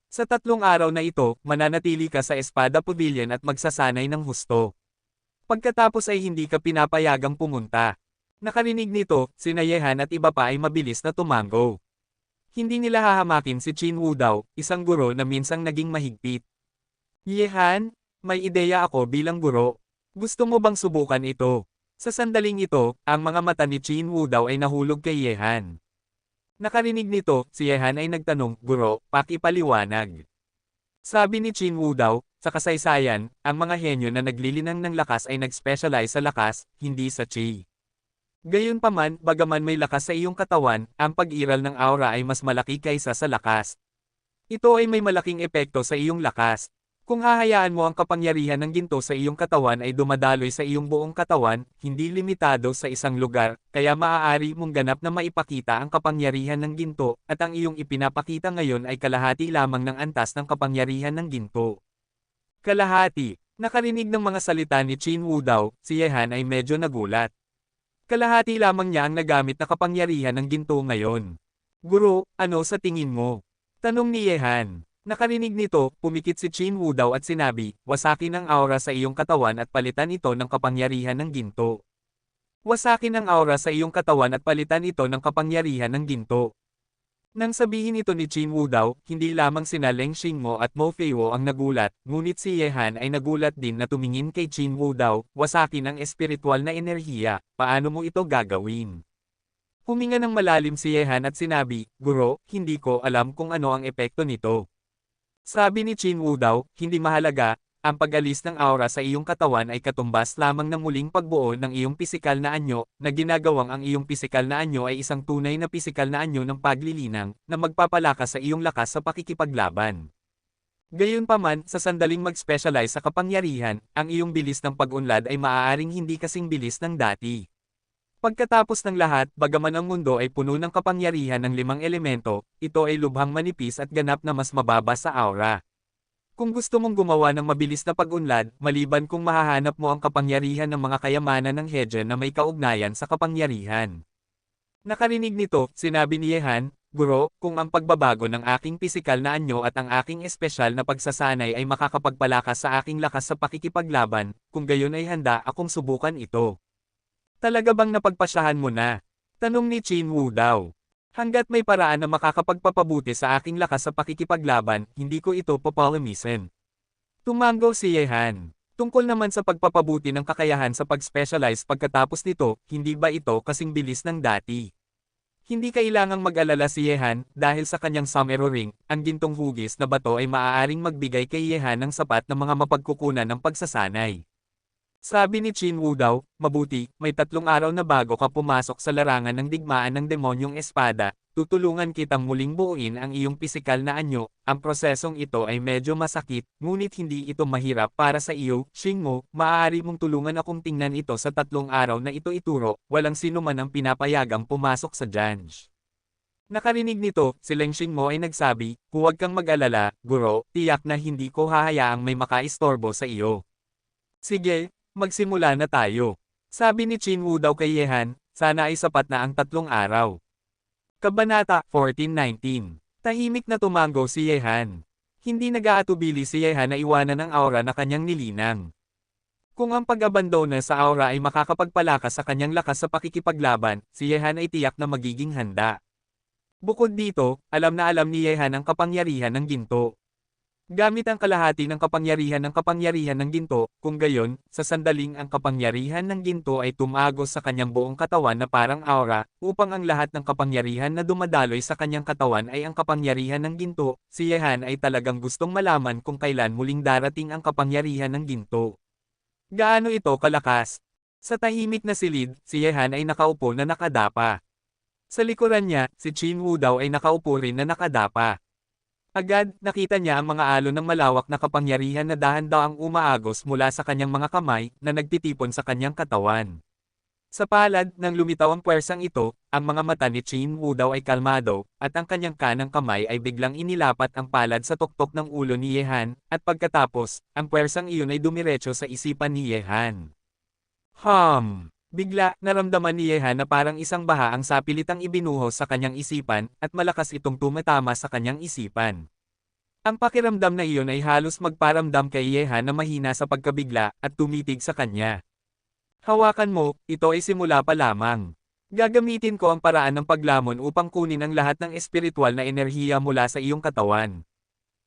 Sa 3 araw na ito, mananatili ka sa Espada Pavilion at magsasanay ng husto. Pagkatapos ay hindi ka pinapayagang pumunta. Nakarinig nito, sina Yehan at iba pa ay mabilis na tumango. Hindi nila hahamakin si Qin Wu daw, isang guro na minsang naging mahigpit. Yehan, may ideya ako bilang guro. Gusto mo bang subukan ito? Sa sandaling ito, ang mga mata ni Qin Wu daw ay nahulog kay Yehan. Nakarinig nito, si Yehan ay nagtanong, Guro, pakipaliwanag. Sabi ni Qin Wu daw, sa kasaysayan, ang mga henyo na naglilinang ng lakas ay nag-specialize sa lakas, hindi sa chi. Gayunpaman, bagaman may lakas sa iyong katawan, ang pag-iral ng aura ay mas malaki kaysa sa lakas. Ito ay may malaking epekto sa iyong lakas. Kung hahayaan mo ang kapangyarihan ng ginto sa iyong katawan ay dumadaloy sa iyong buong katawan, hindi limitado sa isang lugar, kaya maaari mong ganap na maipakita ang kapangyarihan ng ginto, at ang iyong ipinapakita ngayon ay kalahati lamang ng antas ng kapangyarihan ng ginto. Kalahati. Nakarinig ng mga salita ni Qin Wu daw, si Yehan ay medyo nagulat. Kalahati lamang niya ang nagamit na kapangyarihan ng ginto ngayon. Guro, ano sa tingin mo? Tanong ni Yehan. Nakarinig nito, pumikit si Qin Wu daw at sinabi, wasakin ang aura sa iyong katawan at palitan ito ng kapangyarihan ng ginto. Wasakin ang aura sa iyong katawan at palitan ito ng kapangyarihan ng ginto. Nang sabihin ito ni Qin Wu daw, hindi lamang sina Leng Xingmo at Mo Feiwo ang nagulat, ngunit si Yehan ay nagulat din na tumingin kay Qin Wu daw, wasakin ang espiritual na enerhiya, paano mo ito gagawin? Huminga ng malalim si Yehan at sinabi, Guro, hindi ko alam kung ano ang epekto nito. Sabi ni Qin Wu daw, hindi mahalaga, ang pag-alis ng aura sa iyong katawan ay katumbas lamang ng muling pagbuo ng iyong pisikal na anyo, na ginagawang ang iyong pisikal na anyo ay isang tunay na pisikal na anyo ng paglilinang, na magpapalakas sa iyong lakas sa pakikipaglaban. Gayunpaman, sa sandaling mag-specialize sa kapangyarihan, ang iyong bilis ng pag-unlad ay maaaring hindi kasing bilis ng dati. Pagkatapos ng lahat, bagaman ang mundo ay puno ng kapangyarihan ng 5 elemento, ito ay lubhang manipis at ganap na mas mababa sa aura. Kung gusto mong gumawa ng mabilis na pag-unlad, maliban kung mahahanap mo ang kapangyarihan ng mga kayamanan ng Heijin na may kaugnayan sa kapangyarihan. Nakarinig nito, sinabi ni Yehan, Guro, kung ang pagbabago ng aking pisikal na anyo at ang aking espesyal na pagsasanay ay makakapagpalakas sa aking lakas sa pakikipaglaban, kung gayon ay handa akong subukan ito. Talaga bang napagpasyahan mo na? Tanong ni Qin Wu daw. Hanggat may paraan na makakapagpapabuti sa aking lakas sa pakikipaglaban, hindi ko ito papalamisin. Tumango si Yehan. Tungkol naman sa pagpapabuti ng kakayahan sa pag-specialize pagkatapos nito, hindi ba ito kasing bilis ng dati? Hindi kailangang mag-alala si Yehan, dahil sa kanyang Summero Ring, ang gintong hugis na bato ay maaaring magbigay kay Yehan ng sapat na mga mapagkukunan ng pagsasanay. Sabi ni Chin Woo daw, mabuti, may 3 araw na bago ka pumasok sa larangan ng digmaan ng demonyong espada, tutulungan kitang muling buuin ang iyong pisikal na anyo. Ang prosesong ito ay medyo masakit, ngunit hindi ito mahirap para sa iyo, Shingmo. Maaari mong tulungan akong tingnan ito sa 3 araw na ito ituro, walang sino man ang pinapayagang pumasok sa Janj. Nakarinig nito, si Leng Shingmo ay nagsabi, huwag kang mag-alala, guro, tiyak na hindi ko hahayaang may makaistorbo sa iyo. Sige, magsimula na tayo. Sabi ni Chin Woo daw kay Yehan, sana ay sapat na ang 3 araw. Kabanata 14-19. Tahimik na tumango si Yehan. Hindi nag-aatubili si Yehan na iwanan ang aura na kanyang nilinang. Kung ang pag-abandona sa aura ay makakapagpalakas sa kanyang lakas sa pakikipaglaban, si Yehan ay tiyak na magiging handa. Bukod dito, alam ni Yehan ang kapangyarihan ng ginto. Gamit ang kalahati ng kapangyarihan ng ginto, kung gayon, sa sandaling ang kapangyarihan ng ginto ay tumagos sa kanyang buong katawan na parang aura, upang ang lahat ng kapangyarihan na dumadaloy sa kanyang katawan ay ang kapangyarihan ng ginto. Si Yehan ay talagang gustong malaman kung kailan muling darating ang kapangyarihan ng ginto. Gaano ito kalakas? Sa tahimik na silid, si Yehan ay nakaupo na nakadapa. Sa likuran niya, si Chin Woo daw ay nakaupo rin na nakadapa. Agad, nakita niya ang mga alon ng malawak na kapangyarihan na dahan-daang umaagos mula sa kanyang mga kamay, na nagtitipon sa kanyang katawan. Sa palad, nang lumitaw ang puwersang ito, ang mga mata ni Chin Woo daw ay kalmado, at ang kanyang kanang kamay ay biglang inilapat ang palad sa tuktok ng ulo ni Yehan, at pagkatapos, ang puwersang iyon ay dumiretso sa isipan ni Yehan. Bigla, naramdaman ni Yehan na parang isang baha ang sapilitang ibinuhos sa kanyang isipan, at malakas itong tumatama sa kanyang isipan. Ang pakiramdam na iyon ay halos magparamdam kay Yehan na mahina sa pagkabigla, at tumitig sa kanya. Hawakan mo, ito ay simula pa lamang. Gagamitin ko ang paraan ng paglamon upang kunin ang lahat ng espiritual na enerhiya mula sa iyong katawan.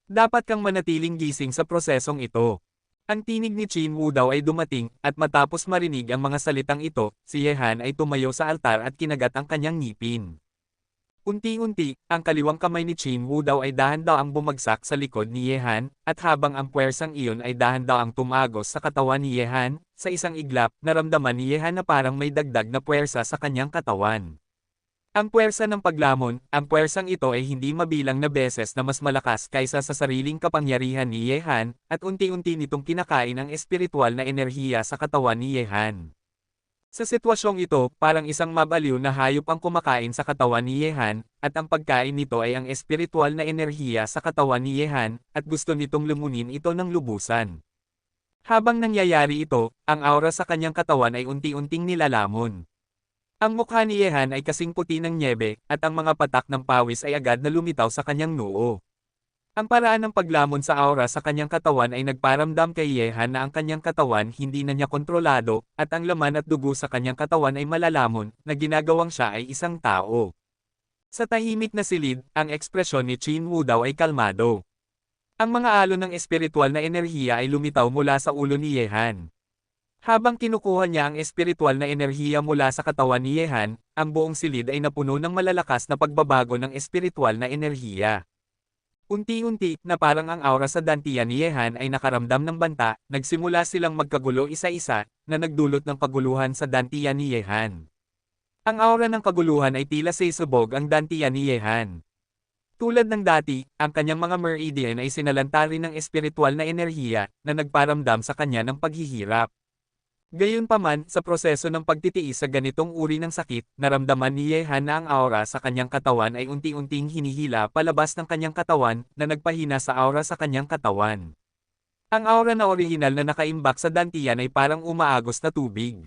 Dapat kang manatiling gising sa prosesong ito. Ang tinig ni Chin Woo daw ay dumating, at matapos marinig ang mga salitang ito, si Yehan ay tumayo sa altar at kinagat ang kanyang ngipin. Unti-unti, ang kaliwang kamay ni Chin Woo daw ay dahan-daang bumagsak sa likod ni Yehan, at habang ang puwersang iyon ay dahan-daang tumagos sa katawan ni Yehan, sa isang iglap, naramdaman ni Yehan na parang may dagdag na puwersa sa kanyang katawan. Ang puwersa ng paglamon, ang puwersang ito ay hindi mabilang na beses na mas malakas kaysa sa sariling kapangyarihan ni Yehan, at unti-unti nitong kinakain ang espiritual na enerhiya sa katawan ni Yehan. Sa sitwasyong ito, parang isang mabaliw na hayop ang kumakain sa katawan ni Yehan, at ang pagkain nito ay ang espiritual na enerhiya sa katawan ni Yehan, at gusto nitong lumunin ito ng lubusan. Habang nangyayari ito, ang aura sa kanyang katawan ay unti-unting nilalamon. Ang mukha ni Yehan ay kasing puti ng nyebe, at ang mga patak ng pawis ay agad na lumitaw sa kanyang noo. Ang paraan ng paglamon sa aura sa kanyang katawan ay nagparamdam kay Yehan na ang kanyang katawan hindi na niya kontrolado, at ang laman at dugo sa kanyang katawan ay malalamon, na ginagawang siya ay isang tao. Sa tahimik na silid, ang ekspresyon ni Chin Woo daw ay kalmado. Ang mga alon ng espiritual na enerhiya ay lumitaw mula sa ulo ni Yehan. Habang kinukuha niya ang espiritual na enerhiya mula sa katawan ni Yehan, ang buong silid ay napuno ng malalakas na pagbabago ng espiritual na enerhiya. Unti-unti, na parang ang aura sa dantian ni Yehan ay nakaramdam ng banta, nagsimula silang magkagulo isa-isa, na nagdulot ng kaguluhan sa dantian ni Yehan. Ang aura ng kaguluhan ay tila sisubog ang dantian ni Yehan. Tulad ng dati, ang kanyang mga meridian ay sinalanta rin ng espiritual na enerhiya, na nagparamdam sa kanya ng paghihirap. Gayunpaman, sa proseso ng pagtitiis sa ganitong uri ng sakit, naramdaman ni Yehan na ang aura sa kanyang katawan ay unti-unting hinihila palabas ng kanyang katawan, na nagpahina sa aura sa kanyang katawan. Ang aura na orihinal na nakaimbak sa dantian ay parang umaagos na tubig.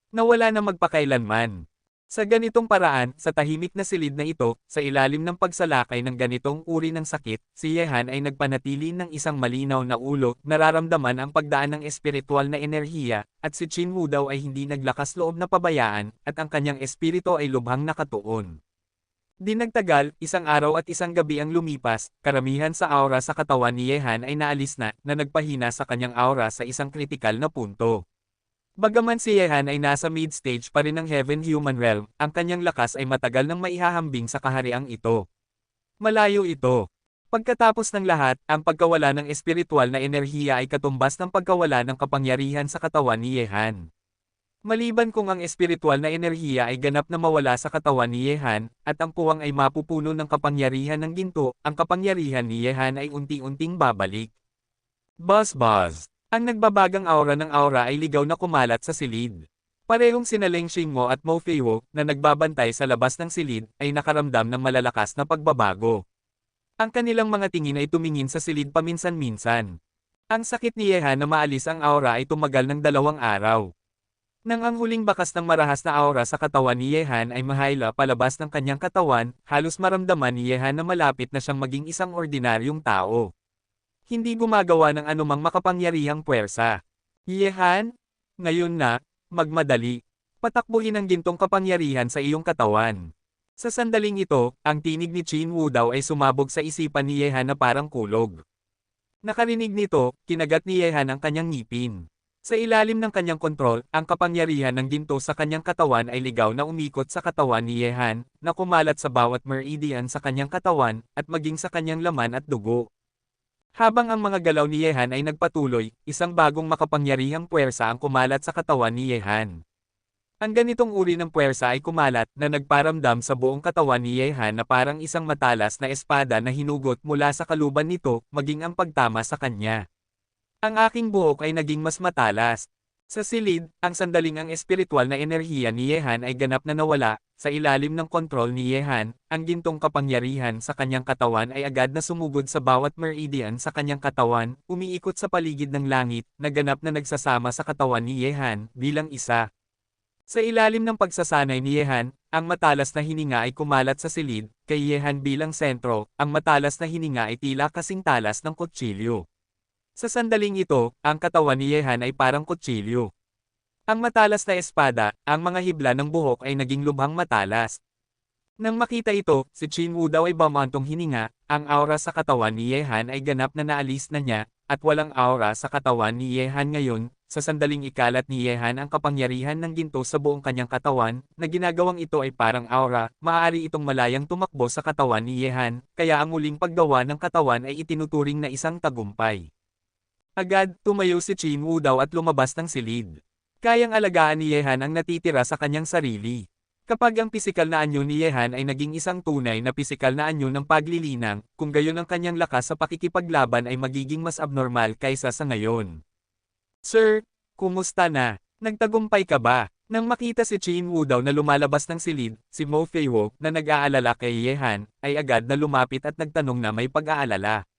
Nawala na magpakailanman. Sa ganitong paraan, sa tahimik na silid na ito, sa ilalim ng pagsalakay ng ganitong uri ng sakit, si Yehan ay nagpanatili ng isang malinaw na ulo, nararamdaman ang pagdaan ng espiritual na enerhiya, at si Chin Woo daw ay hindi naglakas loob na pabayaan, at ang kanyang espiritu ay lubhang nakatuon. Di nagtagal, isang araw at isang gabi ang lumipas, karamihan sa aura sa katawan ni Yehan ay naalis na nagpahina sa kanyang aura sa isang kritikal na punto. Bagaman si Yehan ay nasa mid-stage pa rin ng Heaven Human Realm, ang kanyang lakas ay matagal nang maihahambing sa kahariang ito. Malayo ito. Pagkatapos ng lahat, ang pagkawala ng espiritual na enerhiya ay katumbas ng pagkawala ng kapangyarihan sa katawan ni Yehan. Maliban kung ang espiritual na enerhiya ay ganap na mawala sa katawan ni Yehan, at ang puwang ay mapupuno ng kapangyarihan ng ginto, ang kapangyarihan ni Yehan ay unti-unting babalik. Buzz. Ang nagbabagang aura ng aura ay ligaw na kumalat sa silid. Parehong sina Leng Xingmo at Mo Feiwo, na nagbabantay sa labas ng silid, ay nakaramdam ng malalakas na pagbabago. Ang kanilang mga tingin ay tumingin sa silid paminsan-minsan. Ang sakit ni Yehan na maalis ang aura ay tumagal ng 2 araw. Nang ang huling bakas ng marahas na aura sa katawan ni Yehan ay mahayla palabas ng kanyang katawan, halos maramdaman ni Yehan na malapit na siyang maging isang ordinaryong tao. Hindi gumagawa ng anumang makapangyarihang puwersa. Yehan, ngayon na, magmadali. Patakbuhin ang gintong kapangyarihan sa iyong katawan. Sa sandaling ito, ang tinig ni Qin Wu daw ay sumabog sa isipan ni Yehan na parang kulog. Nakarinig nito, kinagat ni Yehan ang kanyang ngipin. Sa ilalim ng kanyang kontrol, ang kapangyarihan ng ginto sa kanyang katawan ay ligaw na umikot sa katawan ni Yehan, na kumalat sa bawat meridian sa kanyang katawan, at maging sa kanyang laman at dugo. Habang ang mga galaw ni Yehan ay nagpatuloy, isang bagong makapangyarihang puwersa ang kumalat sa katawan ni Yehan. Ang ganitong uri ng puwersa ay kumalat na nagparamdam sa buong katawan ni Yehan na parang isang matalas na espada na hinugot mula sa kaluban nito, maging ang pagtama sa kanya. Ang aking buhok ay naging mas matalas. Sa silid, ang sandaling ang espiritual na enerhiya ni Yehan ay ganap na nawala, sa ilalim ng kontrol ni Yehan, ang gintong kapangyarihan sa kanyang katawan ay agad na sumugod sa bawat meridian sa kanyang katawan, umiikot sa paligid ng langit, na ganap na nagsasama sa katawan ni Yehan, bilang isa. Sa ilalim ng pagsasanay ni Yehan, ang matalas na hininga ay kumalat sa silid, kay Yehan bilang sentro, ang matalas na hininga ay tila kasing talas ng kutsilyo. Sa sandaling ito, ang katawan ni Yehan ay parang kutsilyo. Ang matalas na espada, ang mga hibla ng buhok ay naging lubhang matalas. Nang makita ito, si Qin Wu daw ay bumantong hininga, ang aura sa katawan ni Yehan ay ganap na naalis na niya, at walang aura sa katawan ni Yehan ngayon. Sa sandaling ikalat ni Yehan ang kapangyarihan ng ginto sa buong kanyang katawan, na ginagawang ito ay parang aura, maaari itong malayang tumakbo sa katawan ni Yehan, kaya ang muling paggawa ng katawan ay itinuturing na isang tagumpay. Agad, tumayo si Qin Wu daw at lumabas ng silid. Kayang alagaan ni Yehan ang natitira sa kanyang sarili. Kapag ang pisikal na anyo ni Yehan ay naging isang tunay na pisikal na anyo ng paglilinang, kung gayon ang kanyang lakas sa pakikipaglaban ay magiging mas abnormal kaysa sa ngayon. Sir, kumusta na? Nagtagumpay ka ba? Nang makita si Qin Wu daw na lumalabas ng silid, si Mo Feiwo, na nag-aalala kay Yehan, ay agad na lumapit at nagtanong na may pag-aalala.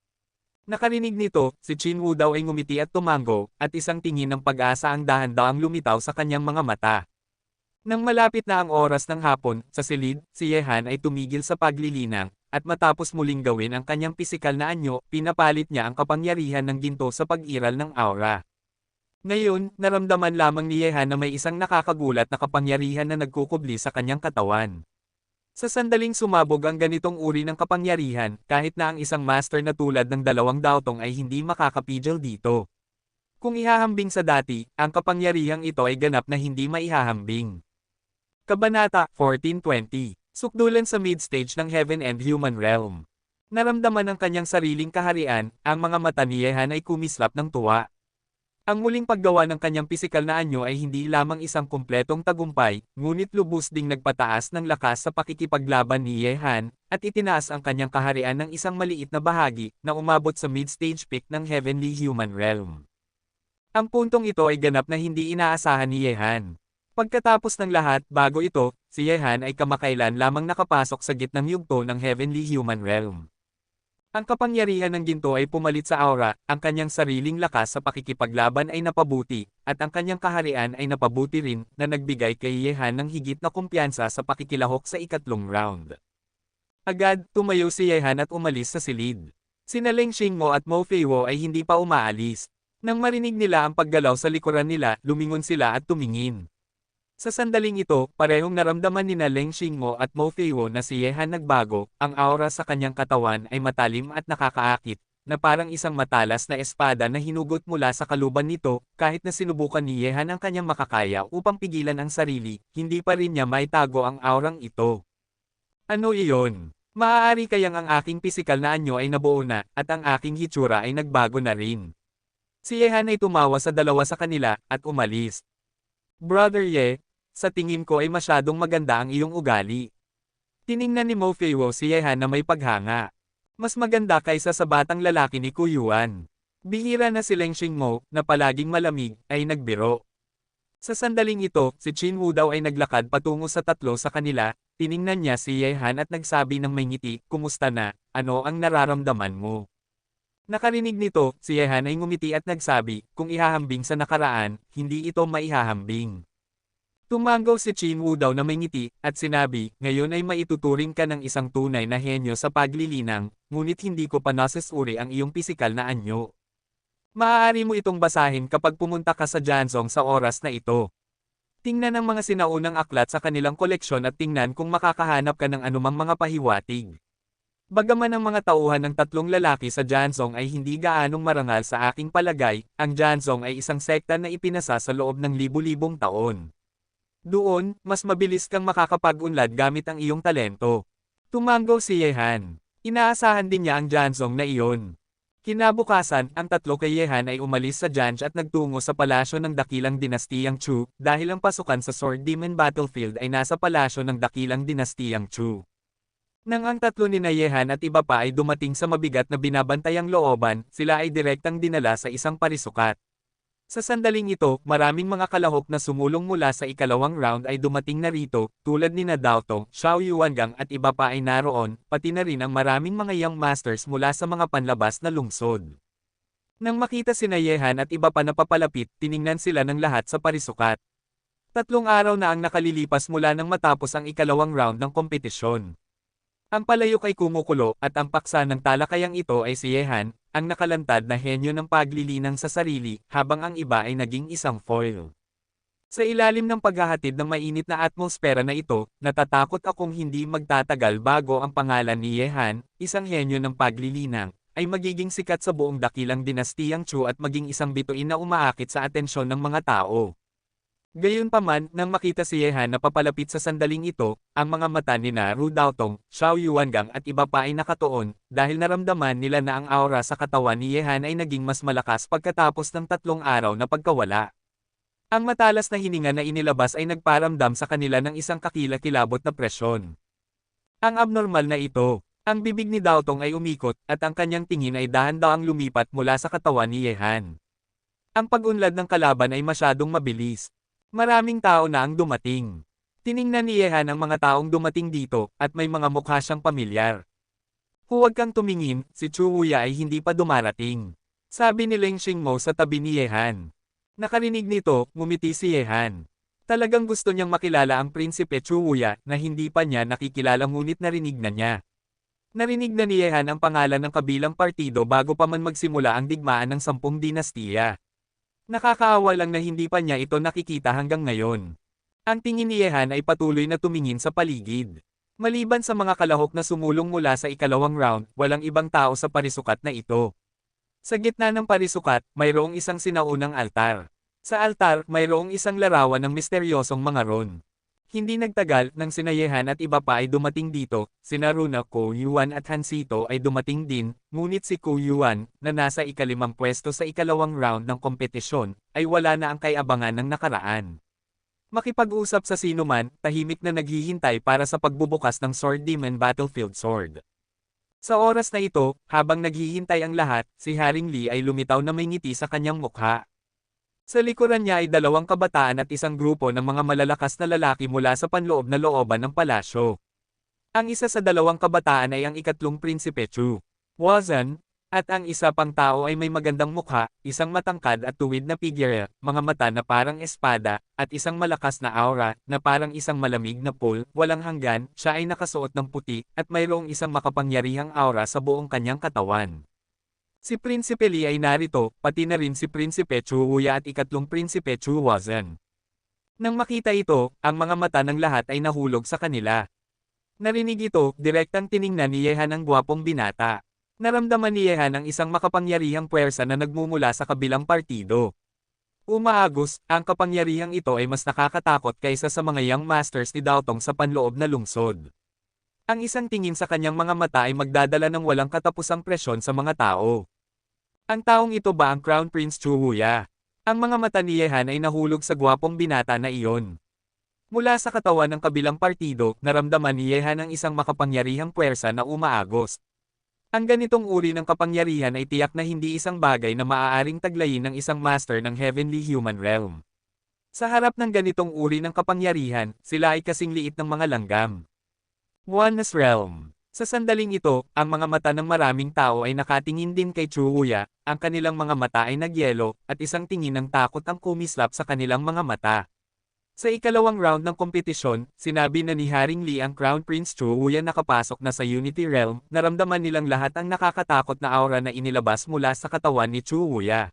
Nakarinig nito, si Qin Wu daw ay ngumiti at tumango, at isang tingin ng pag-asa ang dahan-daang lumitaw sa kanyang mga mata. Nang malapit na ang oras ng hapon, sa silid, si Yehan ay tumigil sa paglilinang, at matapos muling gawin ang kanyang pisikal na anyo, pinapalit niya ang kapangyarihan ng ginto sa pag-iral ng aura. Ngayon, naramdaman lamang ni Yehan na may isang nakakagulat na kapangyarihan na nagkukubli sa kanyang katawan. Sa sandaling sumabog ang ganitong uri ng kapangyarihan, kahit na ang isang master na tulad ng 2 daotong ay hindi makakapigil dito. Kung ihahambing sa dati, ang kapangyarihang ito ay ganap na hindi maihahambing. Kabanata 1420. Sukdulan sa mid-stage ng Heaven and Human Realm. Naramdaman ng kanyang sariling kaharian, ang mga mata ni Yehan ay kumislap ng tuwa. Ang muling paggawa ng kanyang pisikal na anyo ay hindi lamang isang kumpletong tagumpay, ngunit lubos ding nagpataas ng lakas sa pakikipaglaban ni Yehan, at itinaas ang kanyang kaharian ng isang maliit na bahagi, na umabot sa mid-stage peak ng Heavenly Human Realm. Ang puntong ito ay ganap na hindi inaasahan ni Yehan. Pagkatapos ng lahat, bago ito, si Yehan ay kamakailan lamang nakapasok sa gitnang yugto ng Heavenly Human Realm. Ang kapangyarihan ng ginto ay pumalit sa aura, ang kanyang sariling lakas sa pakikipaglaban ay napabuti, at ang kanyang kaharian ay napabuti rin, na nagbigay kay Yehan ng higit na kumpiyansa sa pakikilahok sa ikatlong round. Agad, tumayo si Yehan at umalis sa silid. Sina Leng Xingmo at Mo Feiwo ay hindi pa umaalis. Nang marinig nila ang paggalaw sa likuran nila, lumingon sila at tumingin. Sa sandaling ito, parehong naramdaman nina Leng Xingmo at Mo Feiwo na si Yehan nagbago, ang aura sa kanyang katawan ay matalim at nakakaakit, na parang isang matalas na espada na hinugot mula sa kaluban nito, kahit na sinubukan ni Yehan ang kanyang makakaya upang pigilan ang sarili, hindi pa rin niya maitago ang aurang ito. Ano iyon? Maaari kayang ang aking pisikal na anyo ay nabuo na, at ang aking hitsura ay nagbago na rin. Si Yehan ay tumawa sa dalawa sa kanila, at umalis. Brother Ye, sa tingin ko ay masyadong maganda ang iyong ugali. Tiningnan ni Mo Feiwo si Yehan na may paghanga. Mas maganda kaysa sa batang lalaki ni Kuyuan. Bihira na si Leng Xingmo, na palaging malamig, ay nagbiro. Sa sandaling ito, si Qin Wu daw ay naglakad patungo sa tatlo sa kanila, tiningnan niya si Yehan at nagsabi ng may ngiti, "Kumusta na? Ano ang nararamdaman mo?" Nakarinig nito, si Yehan ay ngumiti at nagsabi, "Kung ihahambing sa nakaraan, hindi ito maihahambing." Tumanggaw si Qin Wu daw na may ngiti, at sinabi, "Ngayon ay maituturing ka ng isang tunay na henyo sa paglilinang, ngunit hindi ko pa nasusuri ang iyong pisikal na anyo. Maaari mo itong basahin kapag pumunta ka sa Janzong sa oras na ito. Tingnan ang mga sinaunang aklat sa kanilang koleksyon at tingnan kung makakahanap ka ng anumang mga pahiwatig." Bagaman ang mga tauhan ng tatlong lalaki sa Janzong ay hindi gaanong marangal sa aking palagay, ang Janzong ay isang sekta na ipinasa sa loob ng libu-libong taon. Doon, mas mabilis kang makakapag-unlad gamit ang iyong talento. Tumanggaw si Yehan. Inaasahan din niya ang Janzong na iyon. Kinabukasan, ang tatlo kay Yehan ay umalis sa Janj at nagtungo sa palasyo ng dakilang dinastiyang Chu, dahil ang pasukan sa Sword Demon Battlefield ay nasa palasyo ng dakilang dinastiyang Chu. Nang ang tatlo ni Yehan at iba pa ay dumating sa mabigat na binabantayang looban, sila ay direktang dinala sa isang parisukat. Sa sandaling ito, maraming mga kalahok na sumulong mula sa ikalawang round ay dumating na rito, tulad ni Dao Tong, Xiao Yuangang at iba pa ay naroon, pati na rin ang maraming mga young masters mula sa mga panlabas na lungsod. Nang makita si Yehan at iba pa na papalapit, tiningnan sila ng lahat sa parisukat. 3 araw na ang nakalilipas mula nang matapos ang ikalawang round ng kompetisyon. Ang palayok ay kumukulo at ang paksa ng talakayang ito ay si Yehan, ang nakalantad na henyo ng paglilinang sa sarili, habang ang iba ay naging isang foil. Sa ilalim ng paghahatid ng mainit na atmosfera na ito, natatakot akong hindi magtatagal bago ang pangalan ni Yehan, isang henyo ng paglilinang, ay magiging sikat sa buong dakilang dinastiyang Chu at maging isang bituin na umaakit sa atensyon ng mga tao. Gayunpaman, nang makita si Yehan na papalapit sa sandaling ito, ang mga mata ni Ru Daotong, Xiao Yuangang at iba pa ay nakatuon, dahil naramdaman nila na ang aura sa katawan ni Yehan ay naging mas malakas pagkatapos ng 3 araw na pagkawala. Ang matalas na hininga na inilabas ay nagparamdam sa kanila ng isang kakilakilabot na presyon. Ang abnormal na ito. Ang bibig ni Daotong ay umikot, at ang kanyang tingin ay dahan-daang lumipat mula sa katawan ni Yehan. Ang pag-unlad ng kalaban ay masyadong mabilis. Maraming tao na ang dumating. Tiningnan ni Yehan ang mga taong dumating dito, at may mga mukha siyang pamilyar. "Huwag kang tumingin, si Chu Wuya ay hindi pa dumarating," sabi ni Leng Xingmo sa tabi ni Yehan. Nakarinig nito, ngumiti si Yehan. Talagang gusto niyang makilala ang Prinsipe Chu Wuya na hindi pa niya nakikilala ngunit narinig na niya. Narinig na ni Yehan ang pangalan ng kabilang partido bago pa man magsimula ang digmaan ng 10 dinastiya. Nakakaawa lang na hindi pa niya ito nakikita hanggang ngayon. Ang tingin ni Yehan ay patuloy na tumingin sa paligid. Maliban sa mga kalahok na sumulong mula sa ikalawang round, walang ibang tao sa parisukat na ito. Sa gitna ng parisukat, mayroong isang sinaunang altar. Sa altar, mayroong isang larawan ng misteryosong mga ron. Hindi nagtagal, nang sina Yehan at iba pa ay dumating dito, sina Runa Ko Yuan at Hansito ay dumating din, ngunit si Ko Yuan, na nasa ikalimang pwesto sa ikalawang round ng kompetisyon, ay wala na ang kaiabangan ng nakaraan. Makipag-usap sa sinuman, tahimik na naghihintay para sa pagbubukas ng Sword Demon Battlefield Sword. Sa oras na ito, habang naghihintay ang lahat, si Haring Li ay lumitaw na may ngiti sa kanyang mukha. Sa likuran niya ay 2 kabataan at isang grupo ng mga malalakas na lalaki mula sa panloob na looban ng palasyo. Ang isa sa 2 kabataan ay ang ikatlong Prinsipe Chu Wazan, at ang isa pang tao ay may magandang mukha, isang matangkad at tuwid na figure, mga mata na parang espada, at isang malakas na aura, na parang isang malamig na pool, walang hanggan. Siya ay nakasuot ng puti, at mayroong isang makapangyarihang aura sa buong kanyang katawan. Si Prinsipe Li ay narito, pati na rin si Prinsipe Chu Wuya at ikatlong Prinsipe Chu Wazan. Nang makita ito, ang mga mata ng lahat ay nahulog sa kanila. Narinig ito, direktang tiningnan ni Yehan ang gwapong binata. Naramdaman ni Yehan ang isang makapangyarihang puwersa na nagmumula sa kabilang partido. Umaagos, ang kapangyarihang ito ay mas nakakatakot kaysa sa mga young masters ni Dao Tong sa panloob na lungsod. Ang isang tingin sa kanyang mga mata ay magdadala ng walang katapusang presyon sa mga tao. Ang taong ito ba ang Crown Prince Chuhuya? Ang mga mata ni Yehan ay nahulog sa gwapong binata na iyon. Mula sa katawan ng kabilang partido, naramdaman ni Yehan ang isang makapangyarihang puwersa na umaagos. Ang ganitong uri ng kapangyarihan ay tiyak na hindi isang bagay na maaaring taglayin ng isang master ng Heavenly Human Realm. Sa harap ng ganitong uri ng kapangyarihan, sila ay kasing liit ng mga langgam. Oneness Realm. Sa sandaling ito, ang mga mata ng maraming tao ay nakatingin din kay Chuhuya, ang kanilang mga mata ay nagyelo, at isang tingin ng takot ang kumislap sa kanilang mga mata. Sa ikalawang round ng kompetisyon, sinabi na ni Haring Lee ang Crown Prince Chuhuya nakapasok na sa Unity Realm, naramdaman nilang lahat ang nakakatakot na aura na inilabas mula sa katawan ni Chuhuya.